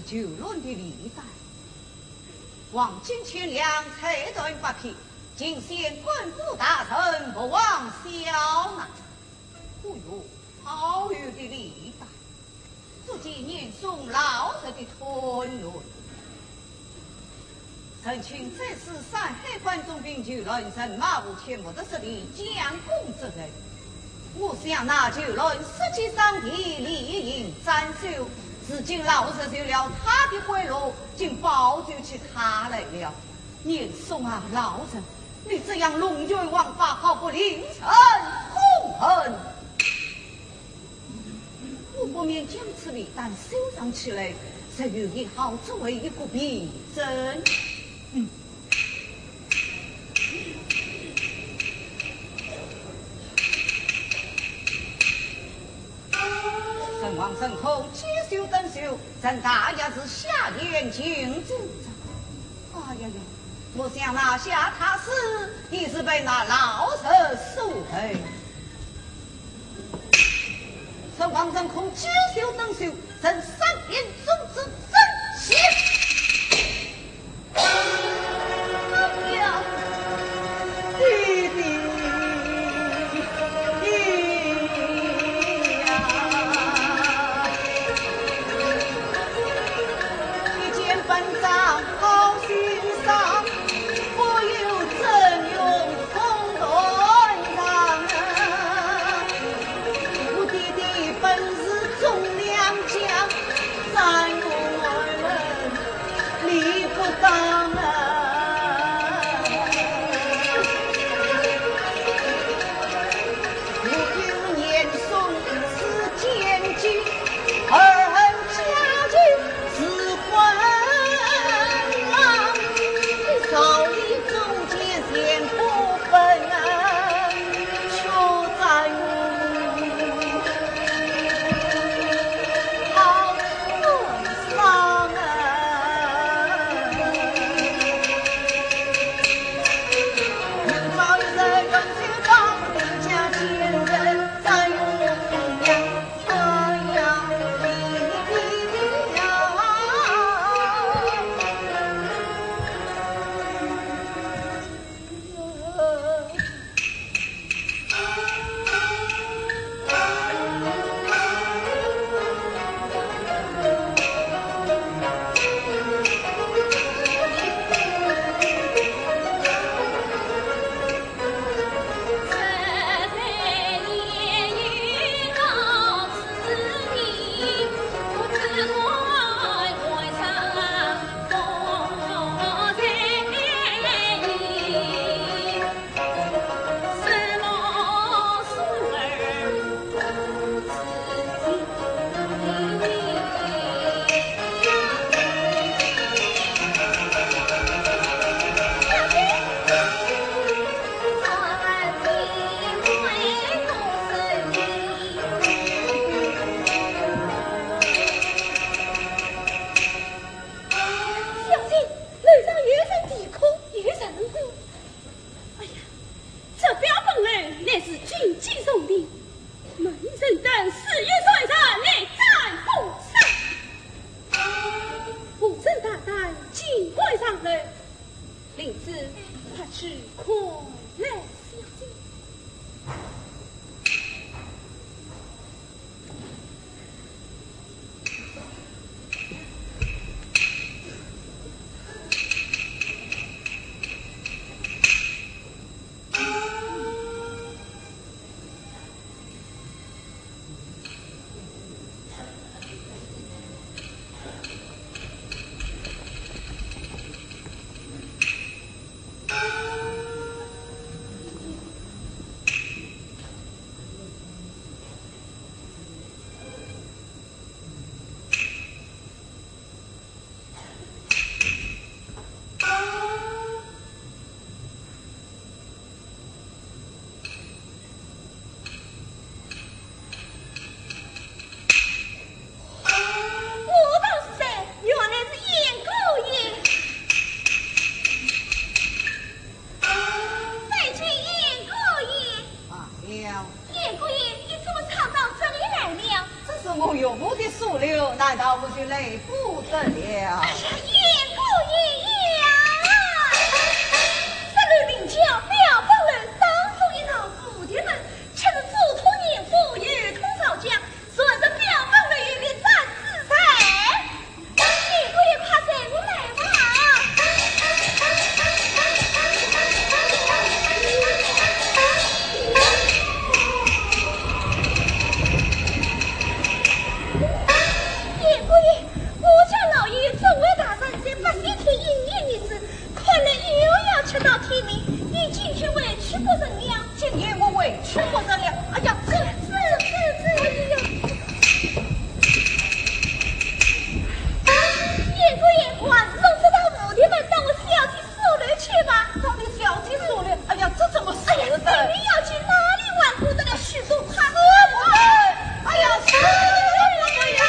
九轮的历代，望金千两，菜断八匹，尽显官府大臣不忘小难。哦哟，好有的历代，足见念诵老者的吞论。曾请这次山海关中兵九轮神马无全部的实力将功之人，我想那九轮实际上的理应斩首。如今老者就了他的贿赂，竟保救起他来了。念诵啊，老者，你这样龙卷王法，好不令人痛恨。我不免将此礼单收藏起来，才有一好作为一个凭证。神王神空，接修等修，咱大家是下眼睛睁着。哎呀呀！我想拿下他时，已是被那老者所害。神王神空，接修等修，咱三边宗之真邪。哎呀，弟弟。快上来，林子，快去快来小姐。难道不是累不得了？哎呀，严姑爷呀！三路领教表帮人当中一老夫的们，却是祖托年富与通少将，顺着表帮人与你战自在。严姑爷夸赞我来吧。严姑爷，我家老爷众位大人在八仙天营业一时，看来又要吃到天明。你今天委屈过人了，今天我委屈过人了。哎呀，这呀！严姑爷，还是送这到府邸门当我小姐收留去吧。到底小姐收留？哎呀，这怎么死的？你要去哪里挽回得了许多款？哎呀，死了呀！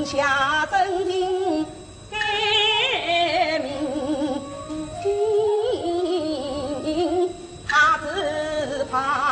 下真情改名姓，他只怕。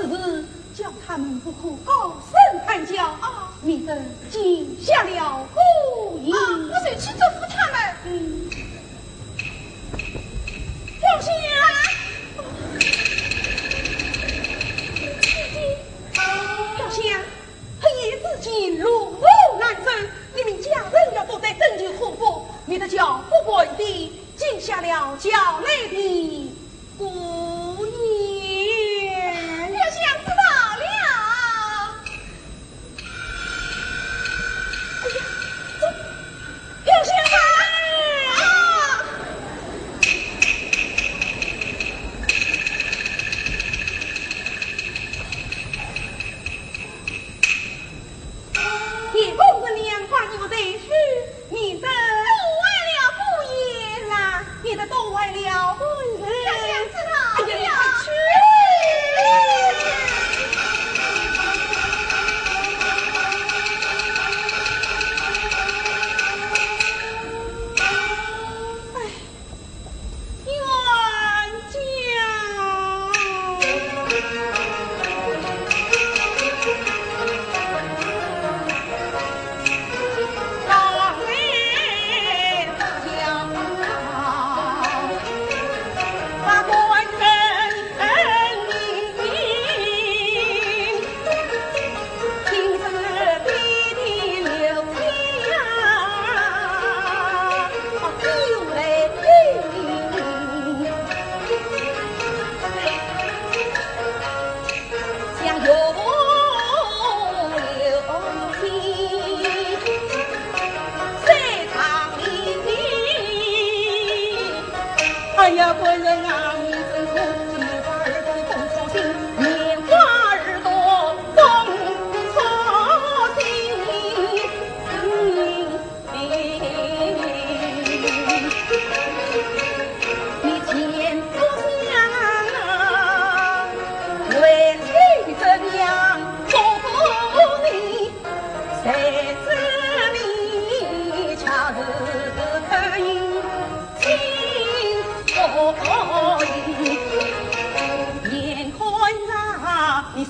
之事，叫他们不可高声喊叫啊，免得惊吓了姑爷。我就去祝福他们。小仙，小仙，黑夜之间路途难走，你们家人要多在登记护符，免得叫不贵的惊吓了郊内的姑爷。小仙知道了。哎呀，走，小仙啊！你公子娘把你我的事，你的都为了姑爷啦，你的都为了本人。小仙知道哎呀，了。快去！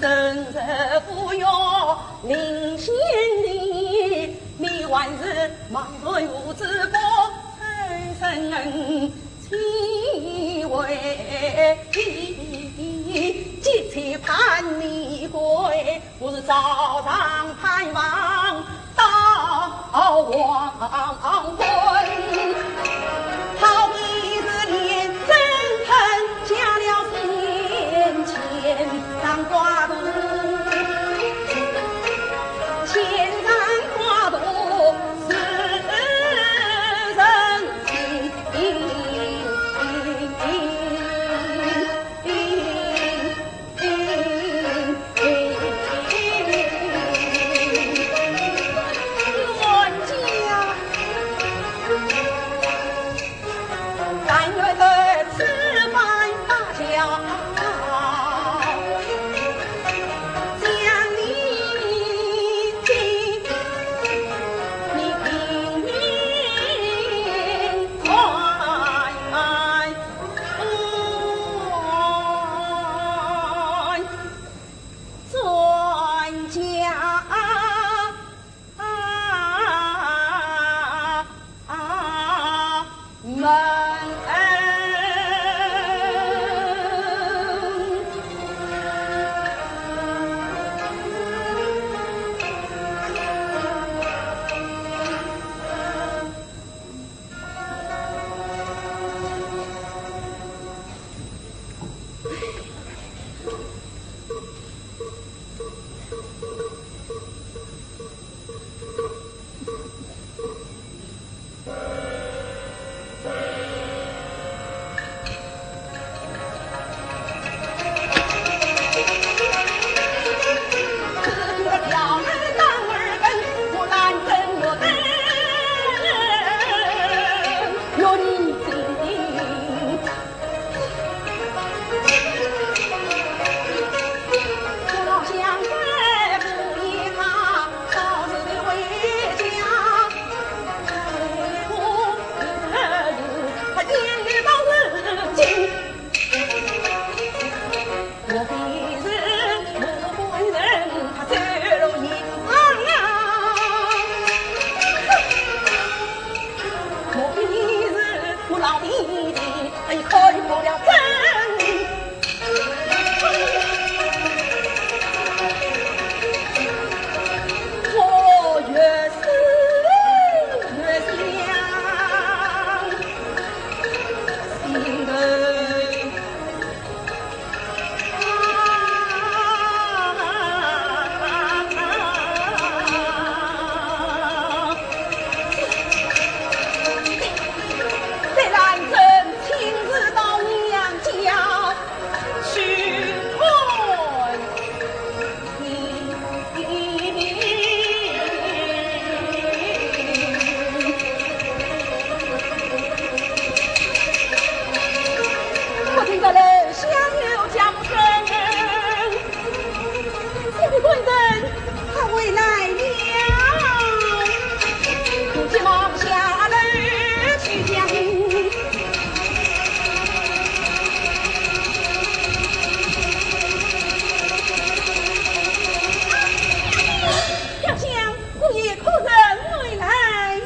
生日不要领先你，你万日忙随无知过，财神恩岂为急切盼你归，不是早上盼望到黄昏。好比是连真恨下了先前上挂肚，前上挂肚是人情。今的人相有家不生，这个贵人他回来了，不急忙下楼去将。小香，姑爷可人回来，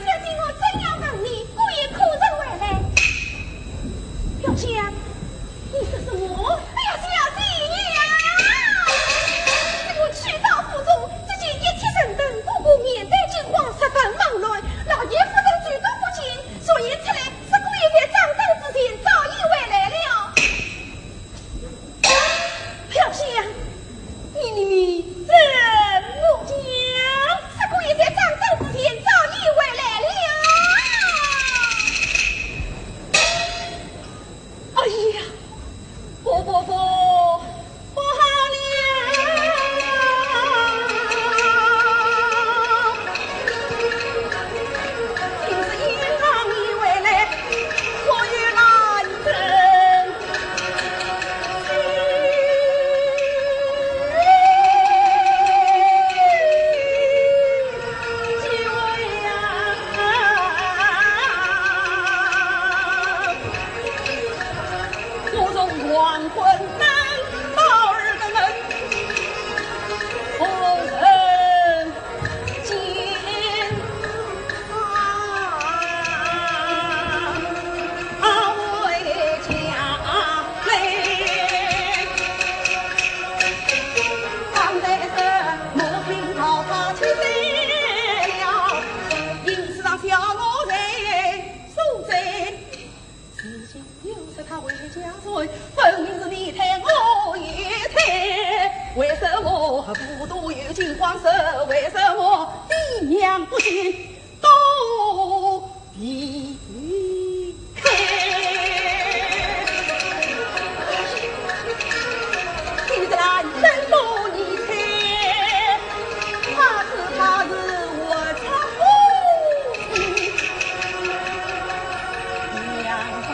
小姐我真要问你，姑爷可人回来？小香，你说什么？哎呀，小姐呀！我去到府中，只见一切人等，不过面对惊慌，十分忙乱。老爷夫人举动不清，所以出来是姑爷在掌灯之前早已回来了。小香，你怎么讲？是姑爷在掌灯之前早已回来了。哎呀，不好了！平时银行一回来，可有难成？几位呀？我从黄昏等到日的门，红尘间为家累，刚才是莫平讨他去来了，因此让小奴才受罪。自今又是他为家罪，分明是你贪我也贪。为什么不都有惊慌色？为什么爹娘不见都避开？既然真都你猜，他是我唱不听。两分。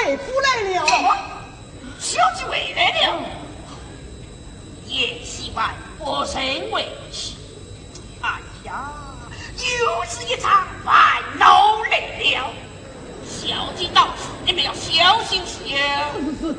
为夫来了。小姐回来了，也希望我身为妻。哎呀，又是一场烦恼来了。小姐到此，你们要小心些。是。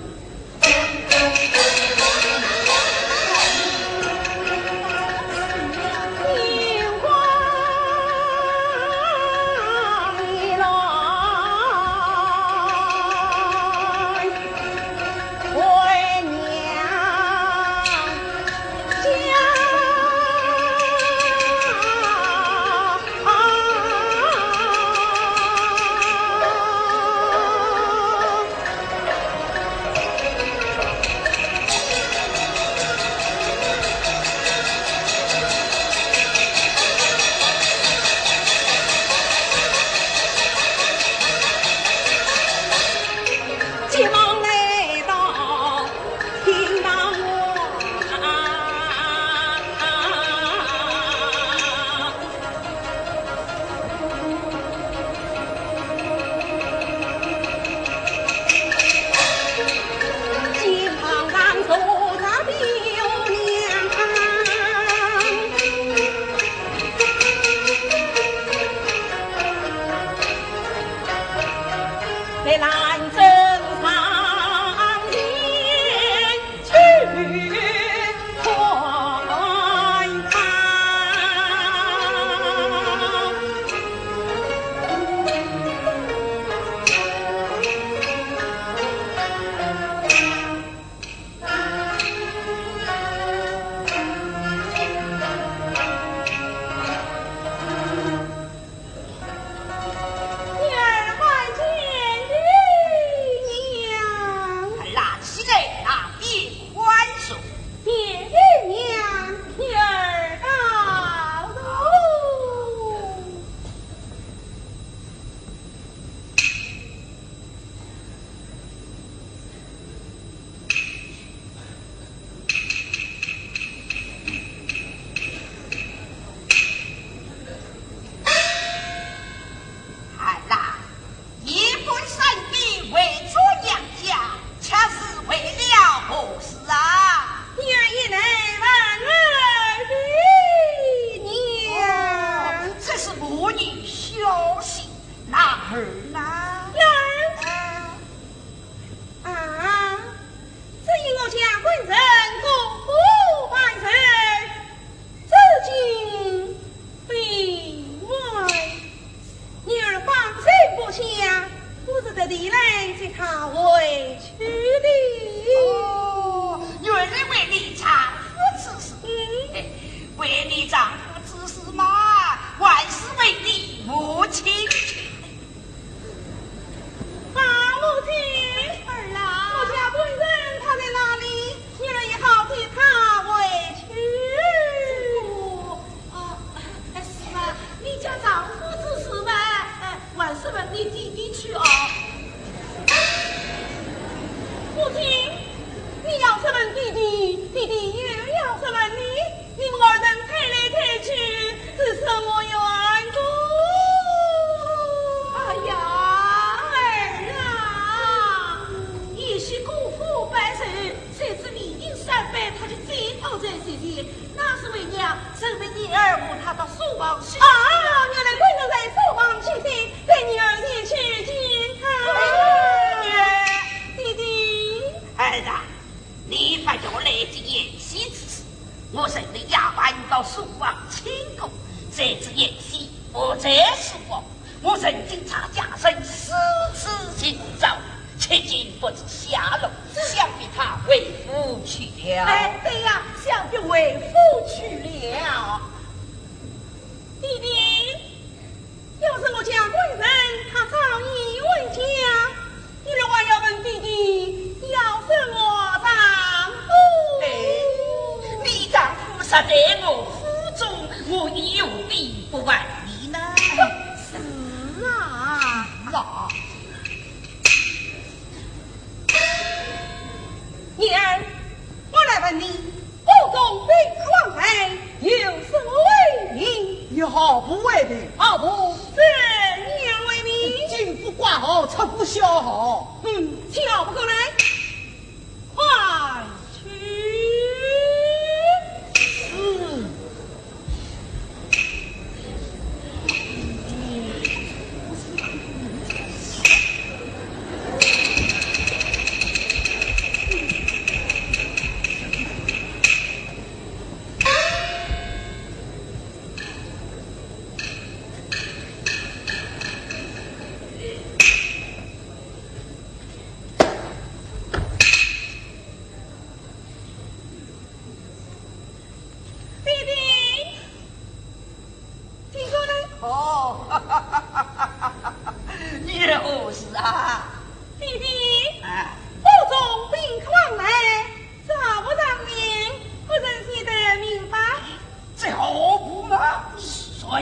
弟，那是为娘身为女儿扶他到蜀王去。啊，原来贵人在蜀王去世，陪女儿前去见他。弟弟，儿子，你快叫我来接宴席之事。我身为牙班到蜀王请功，这次宴席不再是我曾经查家身4次寻找，迄今不知下落，想必他为夫去了。哎，对呀，想必为夫去了。弟弟，要是我家贵人，他早已回家。你若还要问弟弟，要是我丈夫，你丈夫杀在我府中，我有必不问你呢。是啊，老女儿，我来问你，府中兵王牌有什么为名？你好不为的，好不是娘为名。进府挂号，出府销号。跳不过来，快去！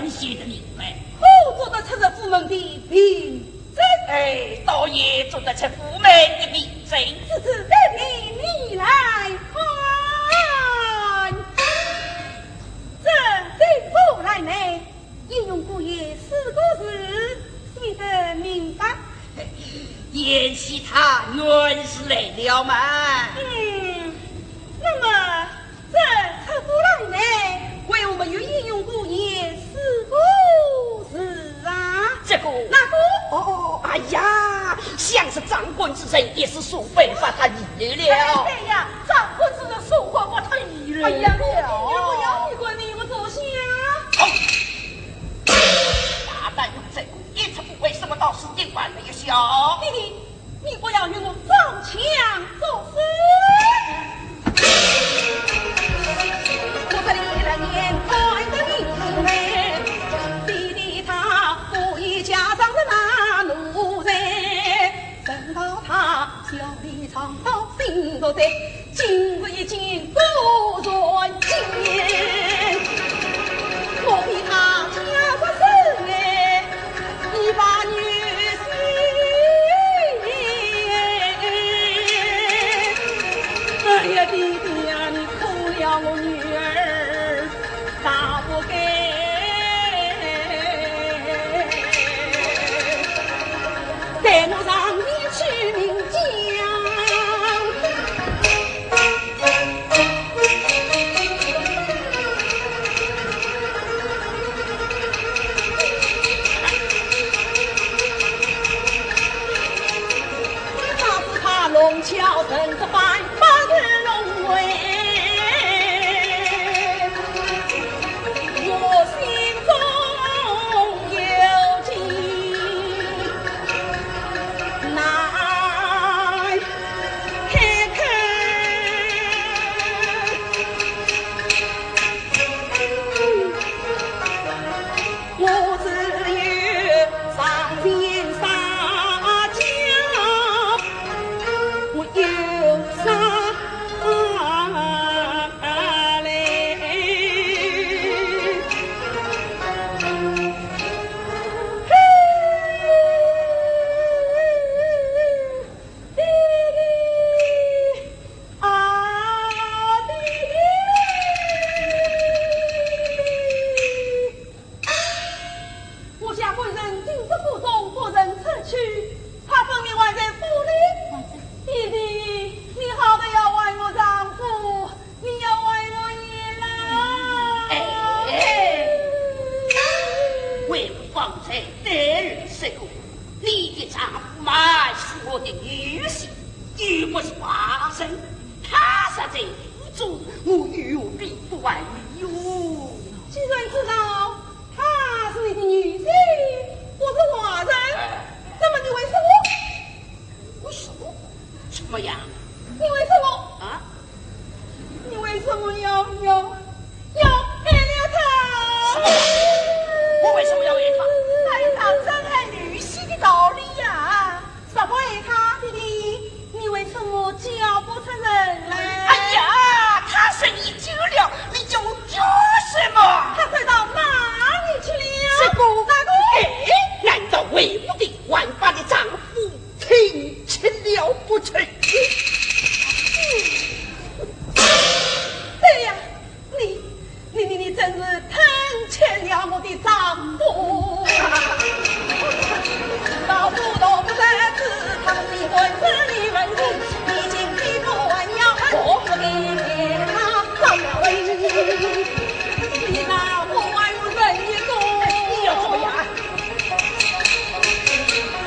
写的明白，我做得出是府门的凭证，哎，倒也做得出府门的凭证。此次得凭你来看，这对府来内应用过也4个字，写得明白。演习他原是来了嘛。那么这出府来内为我们有应用过也4个字啊？这个哪个？哎呀，像是长官之人，也是数辈把他离了。对呀，长官之人数辈把他离了。哎呀，我要你管你，我坐下。大胆用这个一出府，为什么到时定晚没有效？弟弟，你不要与我造枪作势。我这里来年快的你们，弟弟他故意加上的那奴才，等到他小李藏到心头在，今日已经不传见，我比他家国事来，一把女婿。哎呀，弟弟呀，你哭了我女儿，大不该。带我上你去岷江，我的女婿，又不是花生，他杀这无主，我有理不完哟。既然知道她是你的女婿，我是华人，那么你为什么？为什么？什么呀？你为什么？啊？你为什么要爱了他？我为什么要爱他？爱当真爱女婿的道理呀！什么爱他的你？你为什么叫不出人来？哎呀，他是你救了，你就做什么？他飞到哪里去了？这个哎，难道为我的万般的丈夫听清了不成？对呀，你真是疼欠了我的丈夫。老夫都不得知他的婚事离问题，已经批不完要我不给他造了为。你那我爱我人也多，你要怎么样？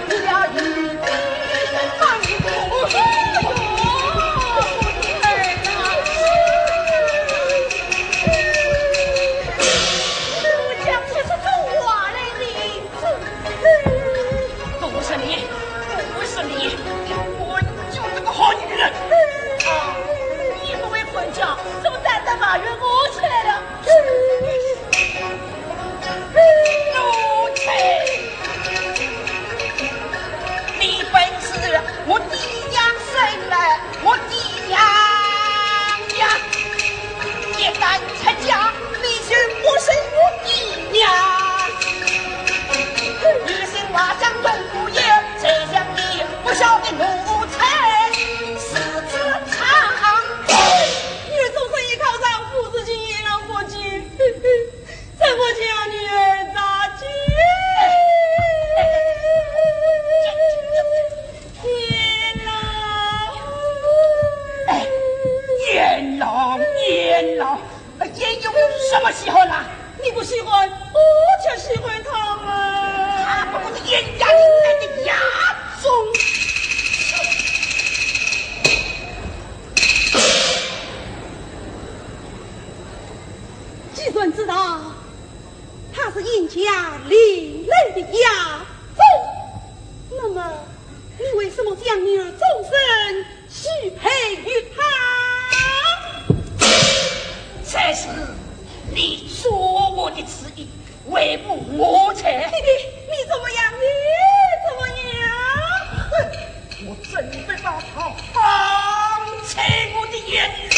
你要一笔放不马云我去了，奴才，你本是我的娘生来，我的娘呀，也敢参加，你却不是我的娘。女性瓦匠中不也，谁像你不晓得奴才是自长。怎么叫女儿咋接？阎老，也有什么喜欢啦？你不喜欢，我却喜欢他们。他不过是严家领来的亚种。计算知道他是殷家另类的亚种，那么你为什么将你儿终身许配于他？这是你说我的旨意，为母我才。你怎么样？我准备把他放在我的眼里。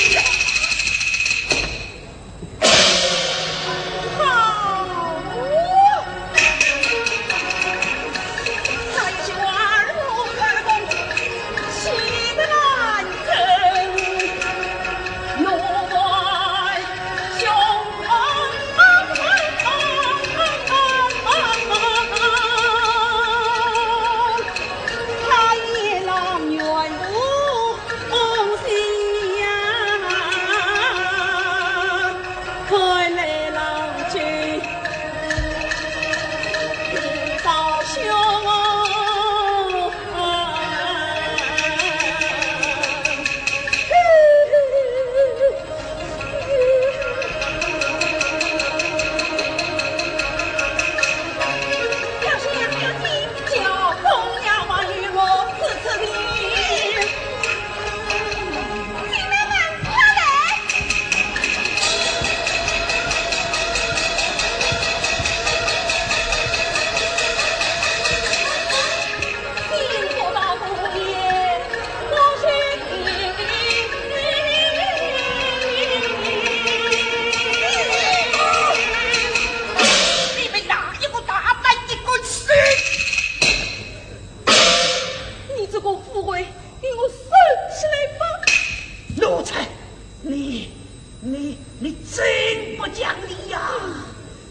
你真不讲理呀！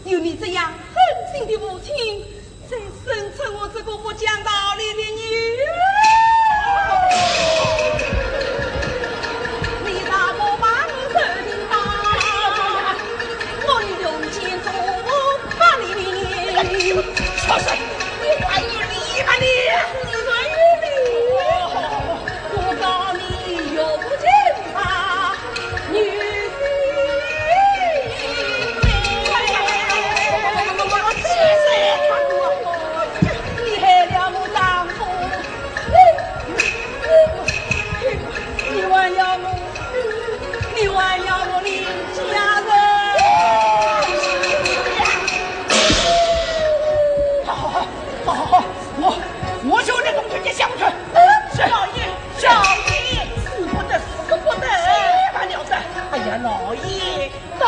有你这样狠心的母亲，才生出我这个不讲道理的女儿。你大哥把你手领大，我用剑竹把你灭。说是你还有理吗你？你还有理？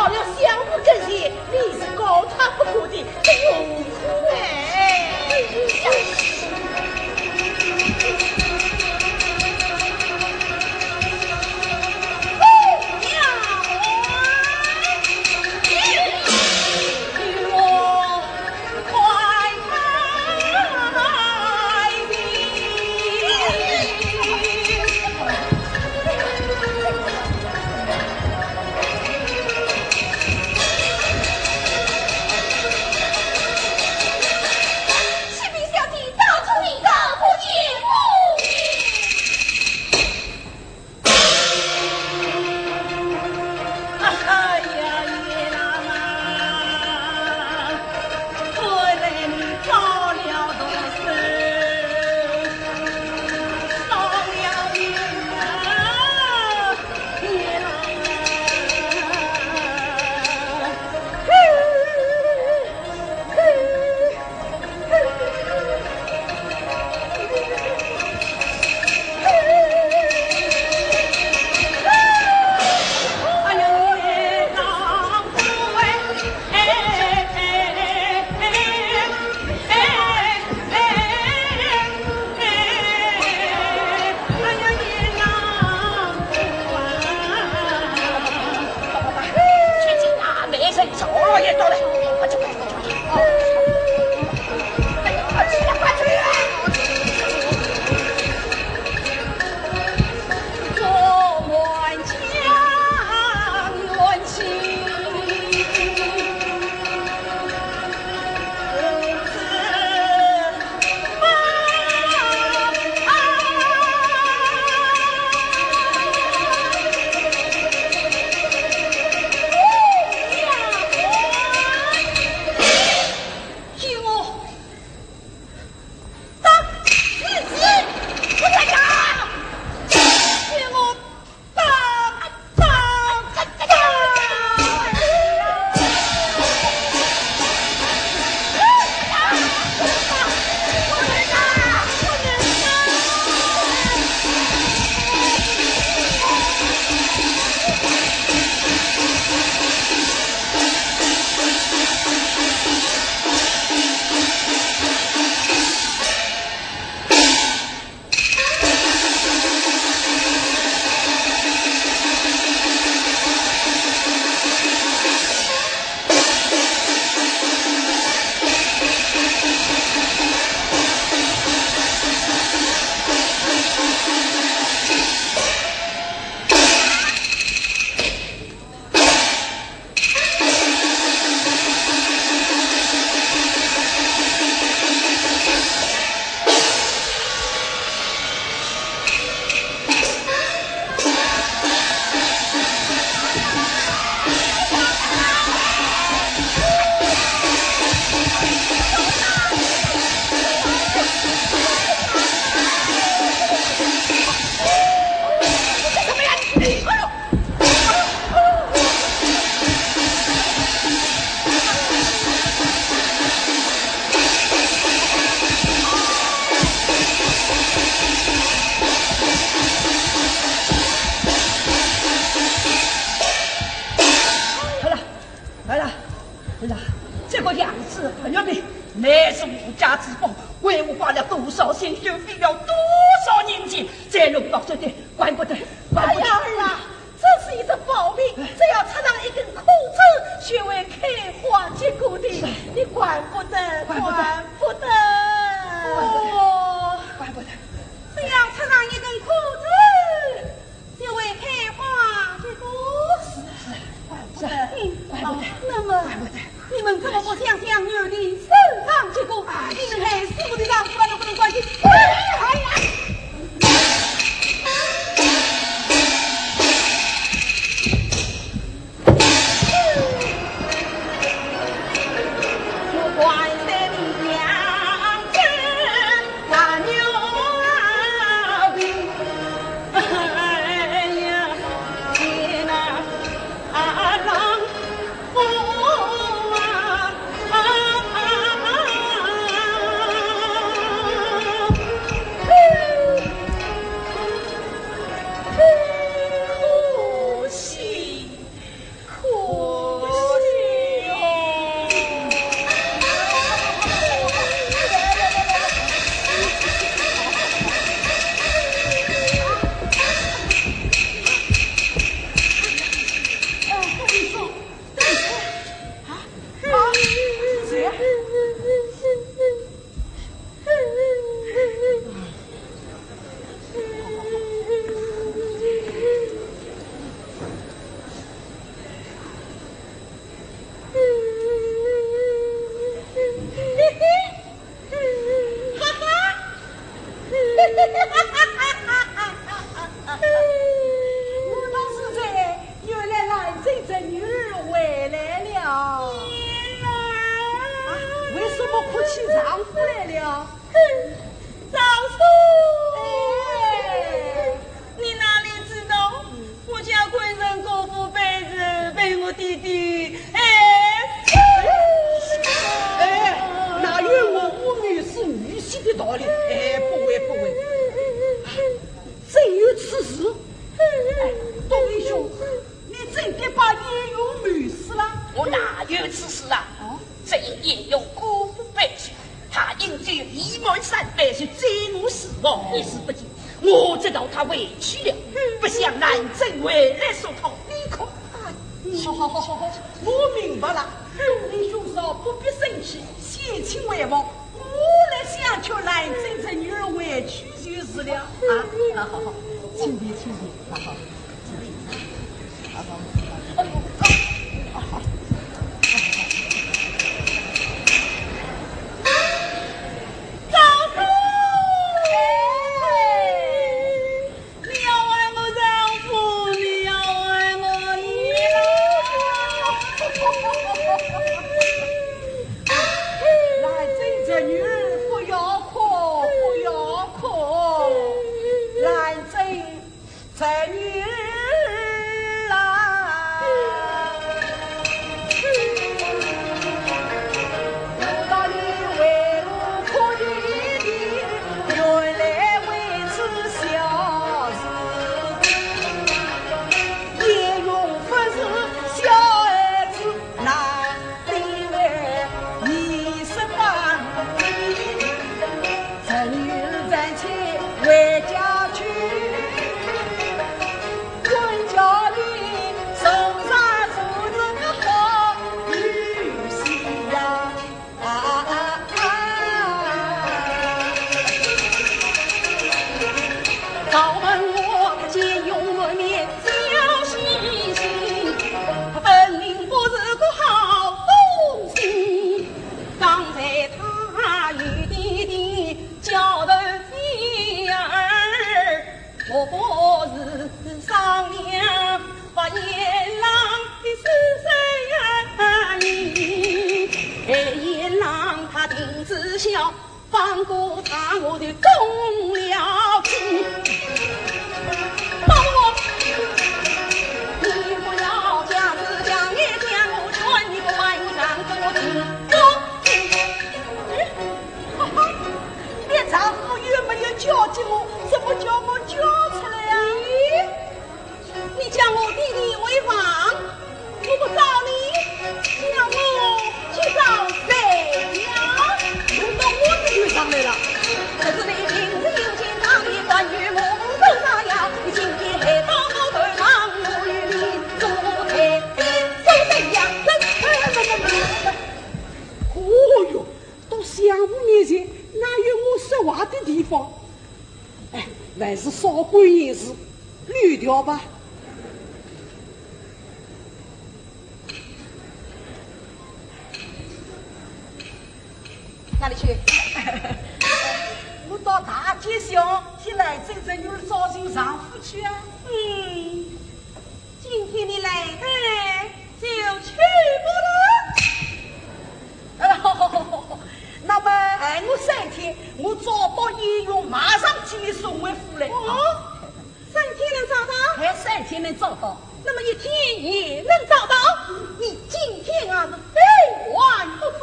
了相不更新，你是高他不可的庸夫哎！乃是无家之宝，为我花了多少心血，费了多少年纪，才弄到这点，怪不得，怪不得。儿啊，这是一只宝贝，只要插上一根枯枝，却会开花结果的，你管不得，管不得。哦，怪不得，只要插上一根枯枝，就会开花结果。是，怪不得，怪不得。那么，怪不得。你们怎么不想想儿的身上结果？你们还是不得让出来都不能关心。哎呀！起丈夫来了。丈夫，你哪里知道？我家贵人过父辈子被我弟弟哪有我无女是女婿的道理？不为，真有此事。东英兄，你真的把叶勇女死了？我哪有此事啊？这叶勇辜负百姓，他因罪离门三百是罪恶死亡，一时不敬。我知道他委屈了，不想南征回来说他离口。好，我明白了。东英兄嫂不必生气，先请为王，我来想求南征这女儿委屈就是了。好，请别，好。放过他，我的中了情。帮我，你不要假子讲也讲，我劝你个晚上跟我你丈夫有没有教训我？怎么叫我教出来呀？你将我弟弟为王，我不找你，让我去找谁呀？轮到我的头上来了。可是你平日有钱当的关于我都那样，你今天还到我头上，我与你做台走怎样？哦哟，到相府面前哪有我说话的地方？还是少管闲事，捋掉吧。哪里去？我到大街上替来这女儿找寻丈夫去啊。今天你来的就去不了。好，那么我3天，我找到医院，马上请你送回府来。3天能找到？还3天能找到？那么1天也能找到？你今天啊是非还不可。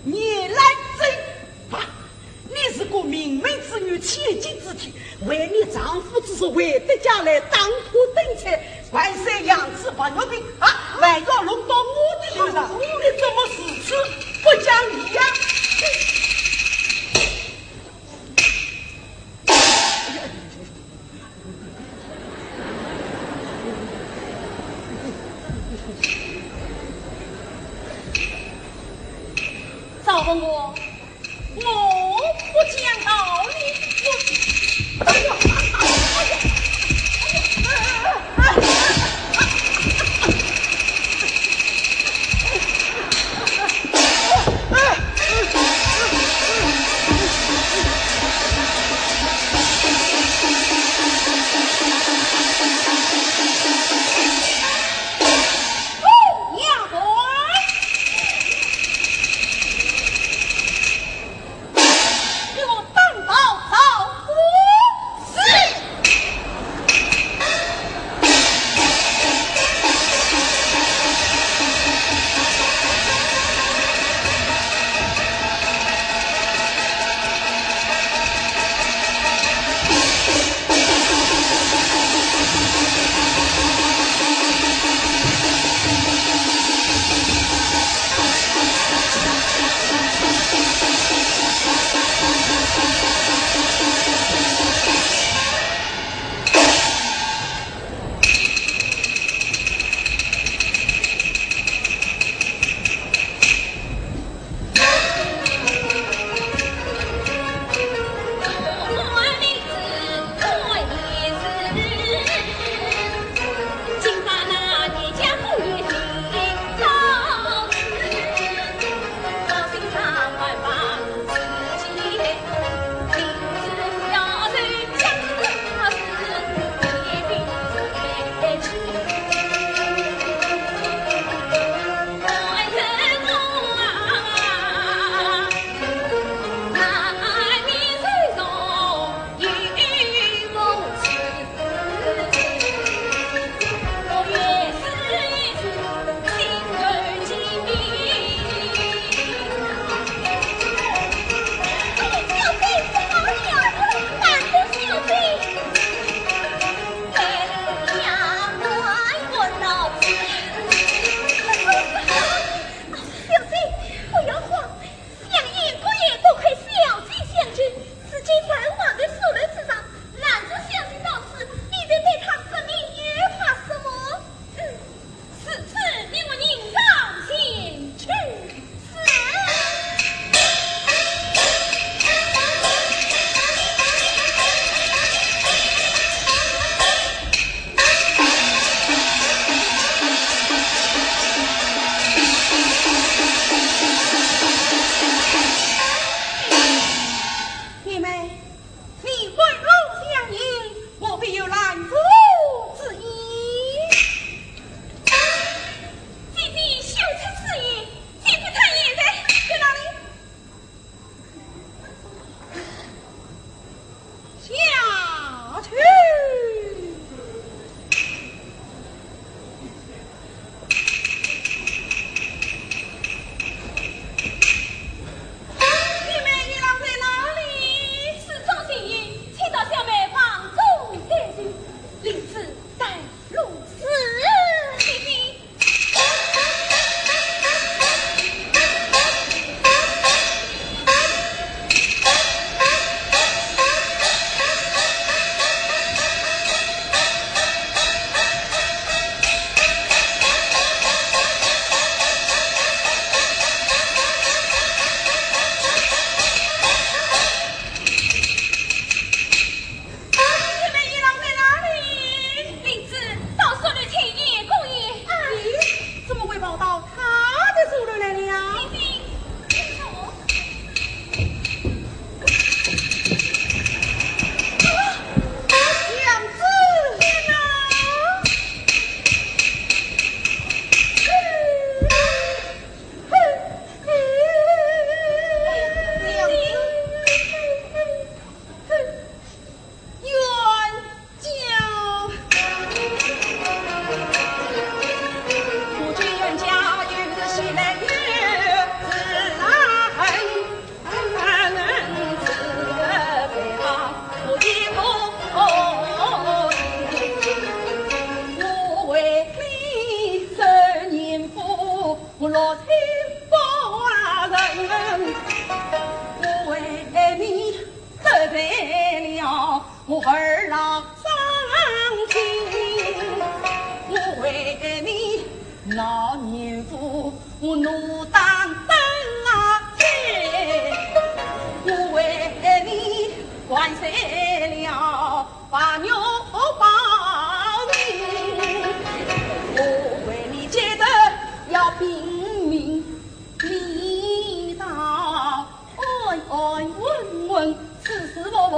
你来真啊！你是个明媒之女，千金之体，为你丈夫只是为得家来当铺等菜，关山养子把牛病啊，还要弄到我的头上，你怎么如此不讲理呀？找问我不讲道理，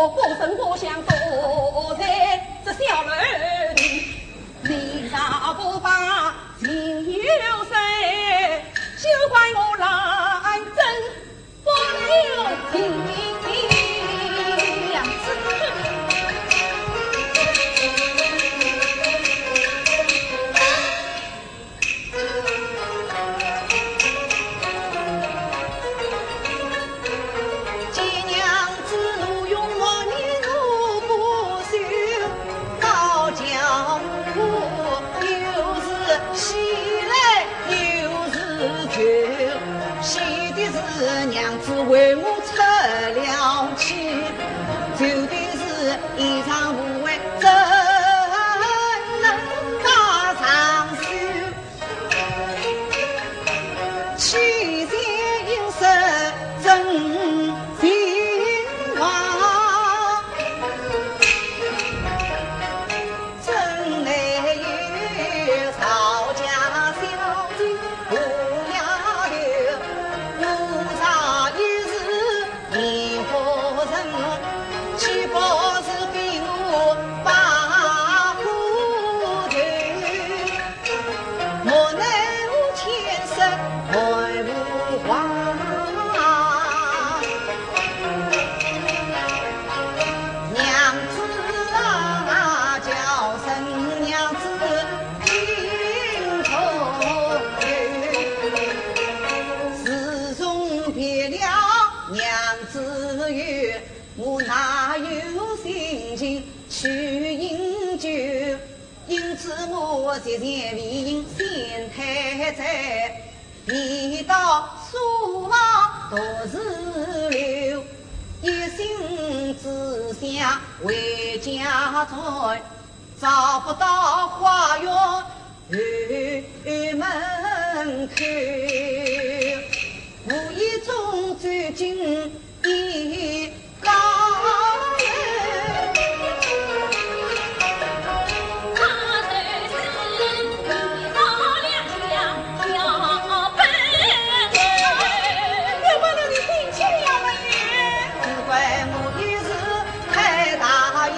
我不生不想躲在这小人，你啥不把情有谁？休怪我来真不留情。娘子为我出了气，就的是衣裳无为，怎能把长袖？妻妾应是真情话，真乃有曹家小姐不要留。岂不是比我把糊涂？莫奈我前世还无还。娘子啊，叫声娘子听口语，自从别了娘子语。我哪有心情去饮酒？因此我渐渐为因先太在，一到书房独自留，一心只想为家财，找不到花园门口，无意中走进一高人，他的是一刀两枪要奔要不然你听清了没？只怪我一时太大意，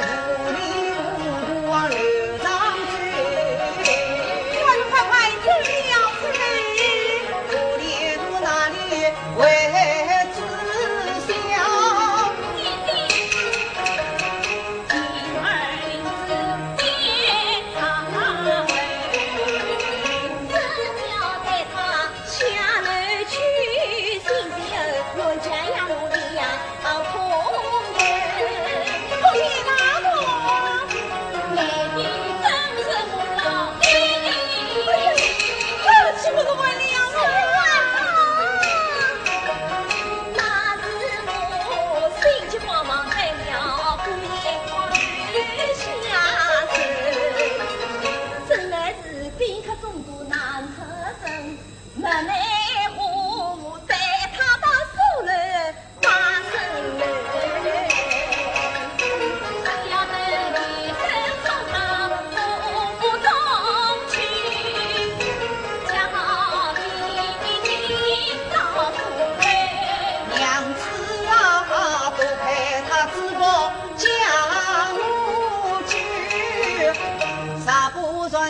糊里糊涂流上嘴。快快听了嘴，糊里糊哪里为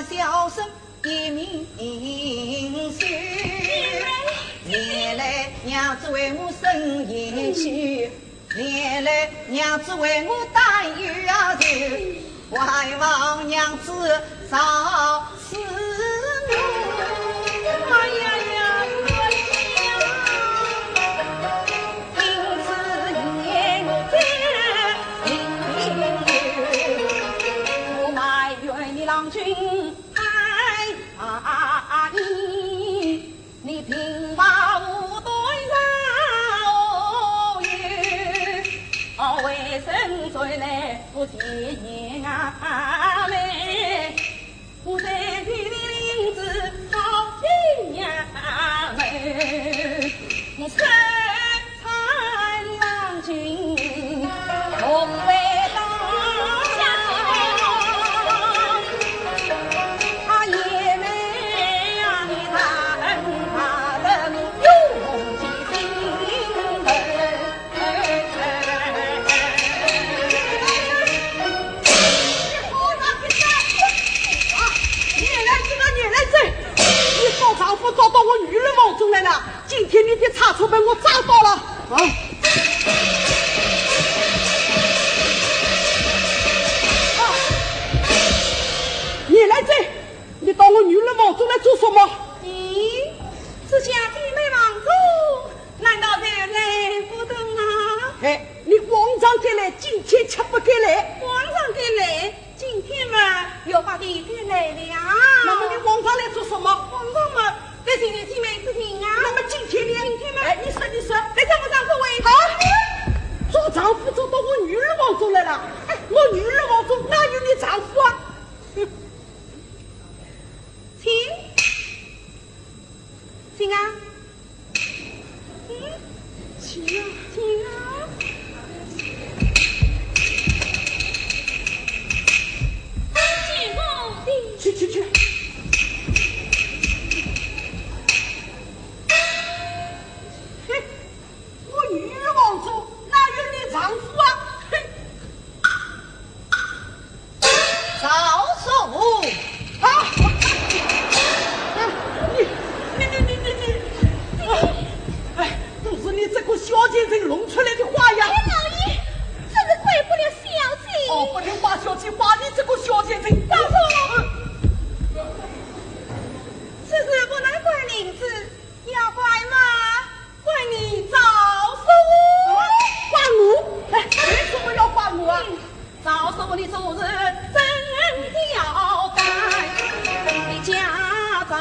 小生一名婿，原来娘子为我生言去，原来娘子为我担忧啊愁，还望娘子早思路。哎呀呀，因此言之我埋怨你郎君。你平把无对上有，为生罪来不见眼啊妹，我在你的林子好听呀妹，你身材郎君同为了，今天你的差错被我找到了啊！你来这，你到我女儿王中来做什么？咦，这家姐妹王族，难道人来不懂啊？哎，你皇上给来，今天却不给来。皇上给来，今天嘛又把你给来了。那么你皇上来做什么？皇上嘛，这是你姐妹之情啊。那么今天嘛，哎，你说，来叫我丈夫为好，做丈夫走到我女儿王中来了。哎，我女儿王中哪有你丈夫啊？亲啊，亲啊，亲啊，进宫的去。嘿，我女儿王中哪有你丈夫啊？嘿，赵守啊！哎，都是你这个小姐人弄出来的话呀！老爷，真是怪不了小姐。哦，不能把小姐把你这个小姐人打死。此事不能怪林子，要怪嘛，怪你赵守怪我？哎，为什么要怪我啊？赵守你昨日真吊胆，你家长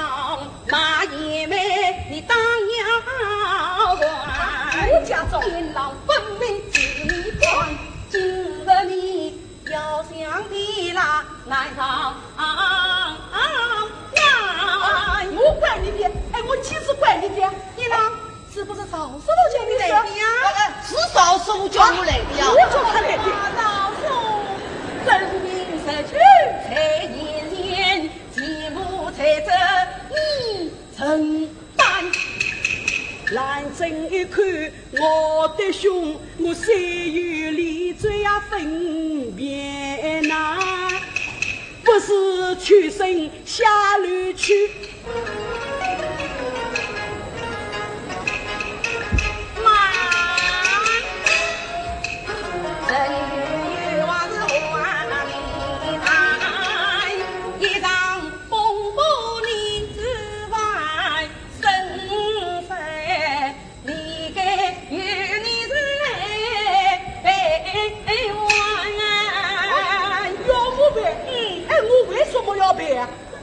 马爷妹，你当要管。我家长天狼分明是你管，今日你要想的啦，难上我怪你的，哎，我岂是怪你的？你呢？是不是赵守都叫你来的呀？是赵守叫我来的呀。我叫他来的。赵守真名实去，才言言，继母才这你承担。认真一看，我的胸，我虽有理罪呀分辨呐，不是屈身下流去。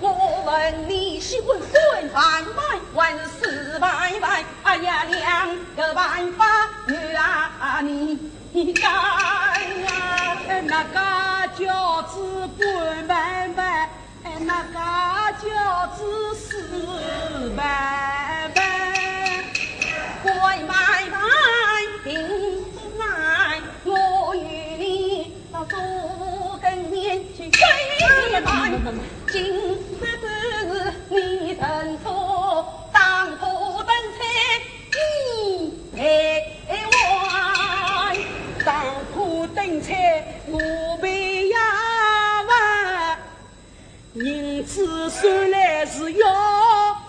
我问你是问问办法，问事办法，哎呀，两个办法，女啊你干啊？那个叫子管办办，那个叫子事办办，乖买卖并不来，我与你到左跟面去跪拜。今日你等错，当铺等菜你陪玩，当铺等菜我陪呀玩，银子算来是要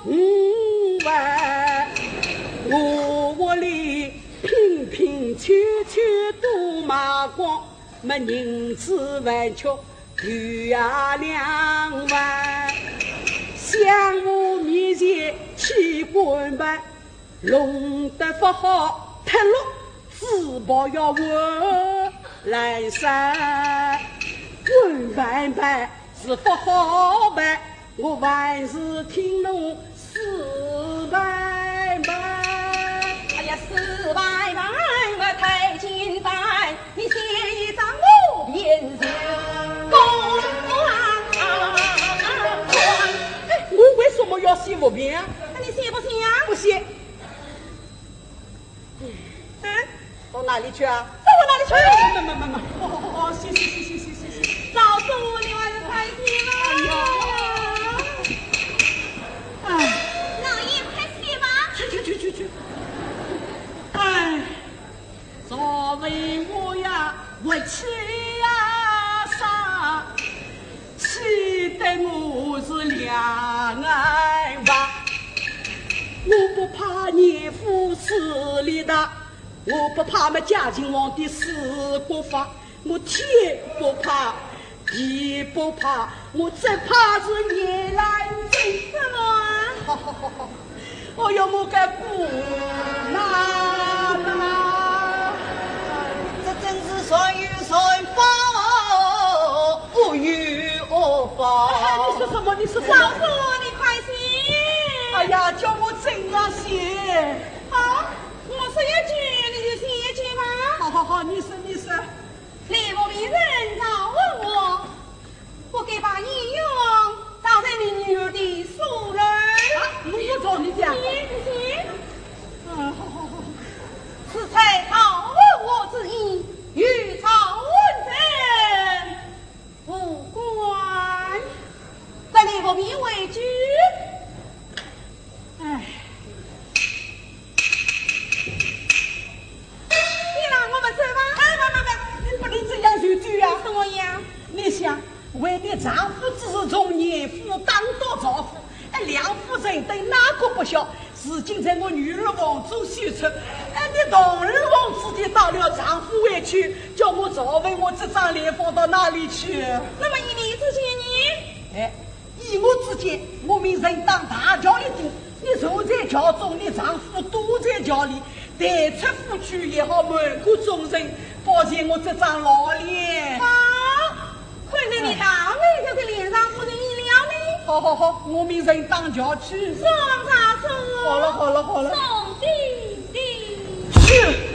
5万，我窝里拼拼凑凑都卖光，没银子完却余呀2万，向我面前去滚吧，弄得不好脱落，只怕要我来生。滚办办是不好办，我还是听侬4办办。哎呀，4办办我太简单，你写一张我便是。我为什么要写不平啊？那你写不写呀？不写。到哪里去啊？到我哪里去？没，哦，写。早说你还是太听了。哎，老爷快写吧。去。哎，作为我呀，我气呀伤，气得我是两眼花。我不怕势力大，我不怕么嘉靖皇帝死国法，我天不怕，地不怕，我只怕是夜来真什么？好好好好，我要我该不难呐！这真是谁与谁报，不与我报。你说什么？你说什么？老夫你快些！哎呀，叫我怎样写？好，我说一句你就写一句吧。好好好，你说你说。李伯明人早问我，我该把你用当在你女儿的素人。我也找你讲。行。好好好。此才讨问我之意，欲草问政，不管。但李伯明为之。哎。我们走吧。你不能这样就对啊！什么样？你想，为你丈夫只是从严夫当到丈夫，两夫人对哪个不孝？如今在我女儿王祖许出，你同儿王自己到了丈夫委屈，叫我早为我这张脸放到哪里去？那么以你之见呢？以我之见，我们人当大教一定，你坐在家中，你丈夫躲在家里。带出夫婿也好，瞒过众人，保全我这张老脸。好，看在你大妹这个脸上不能意料呢。好好好，我们人当家去。双茶车。好了好了好了。送弟弟。去。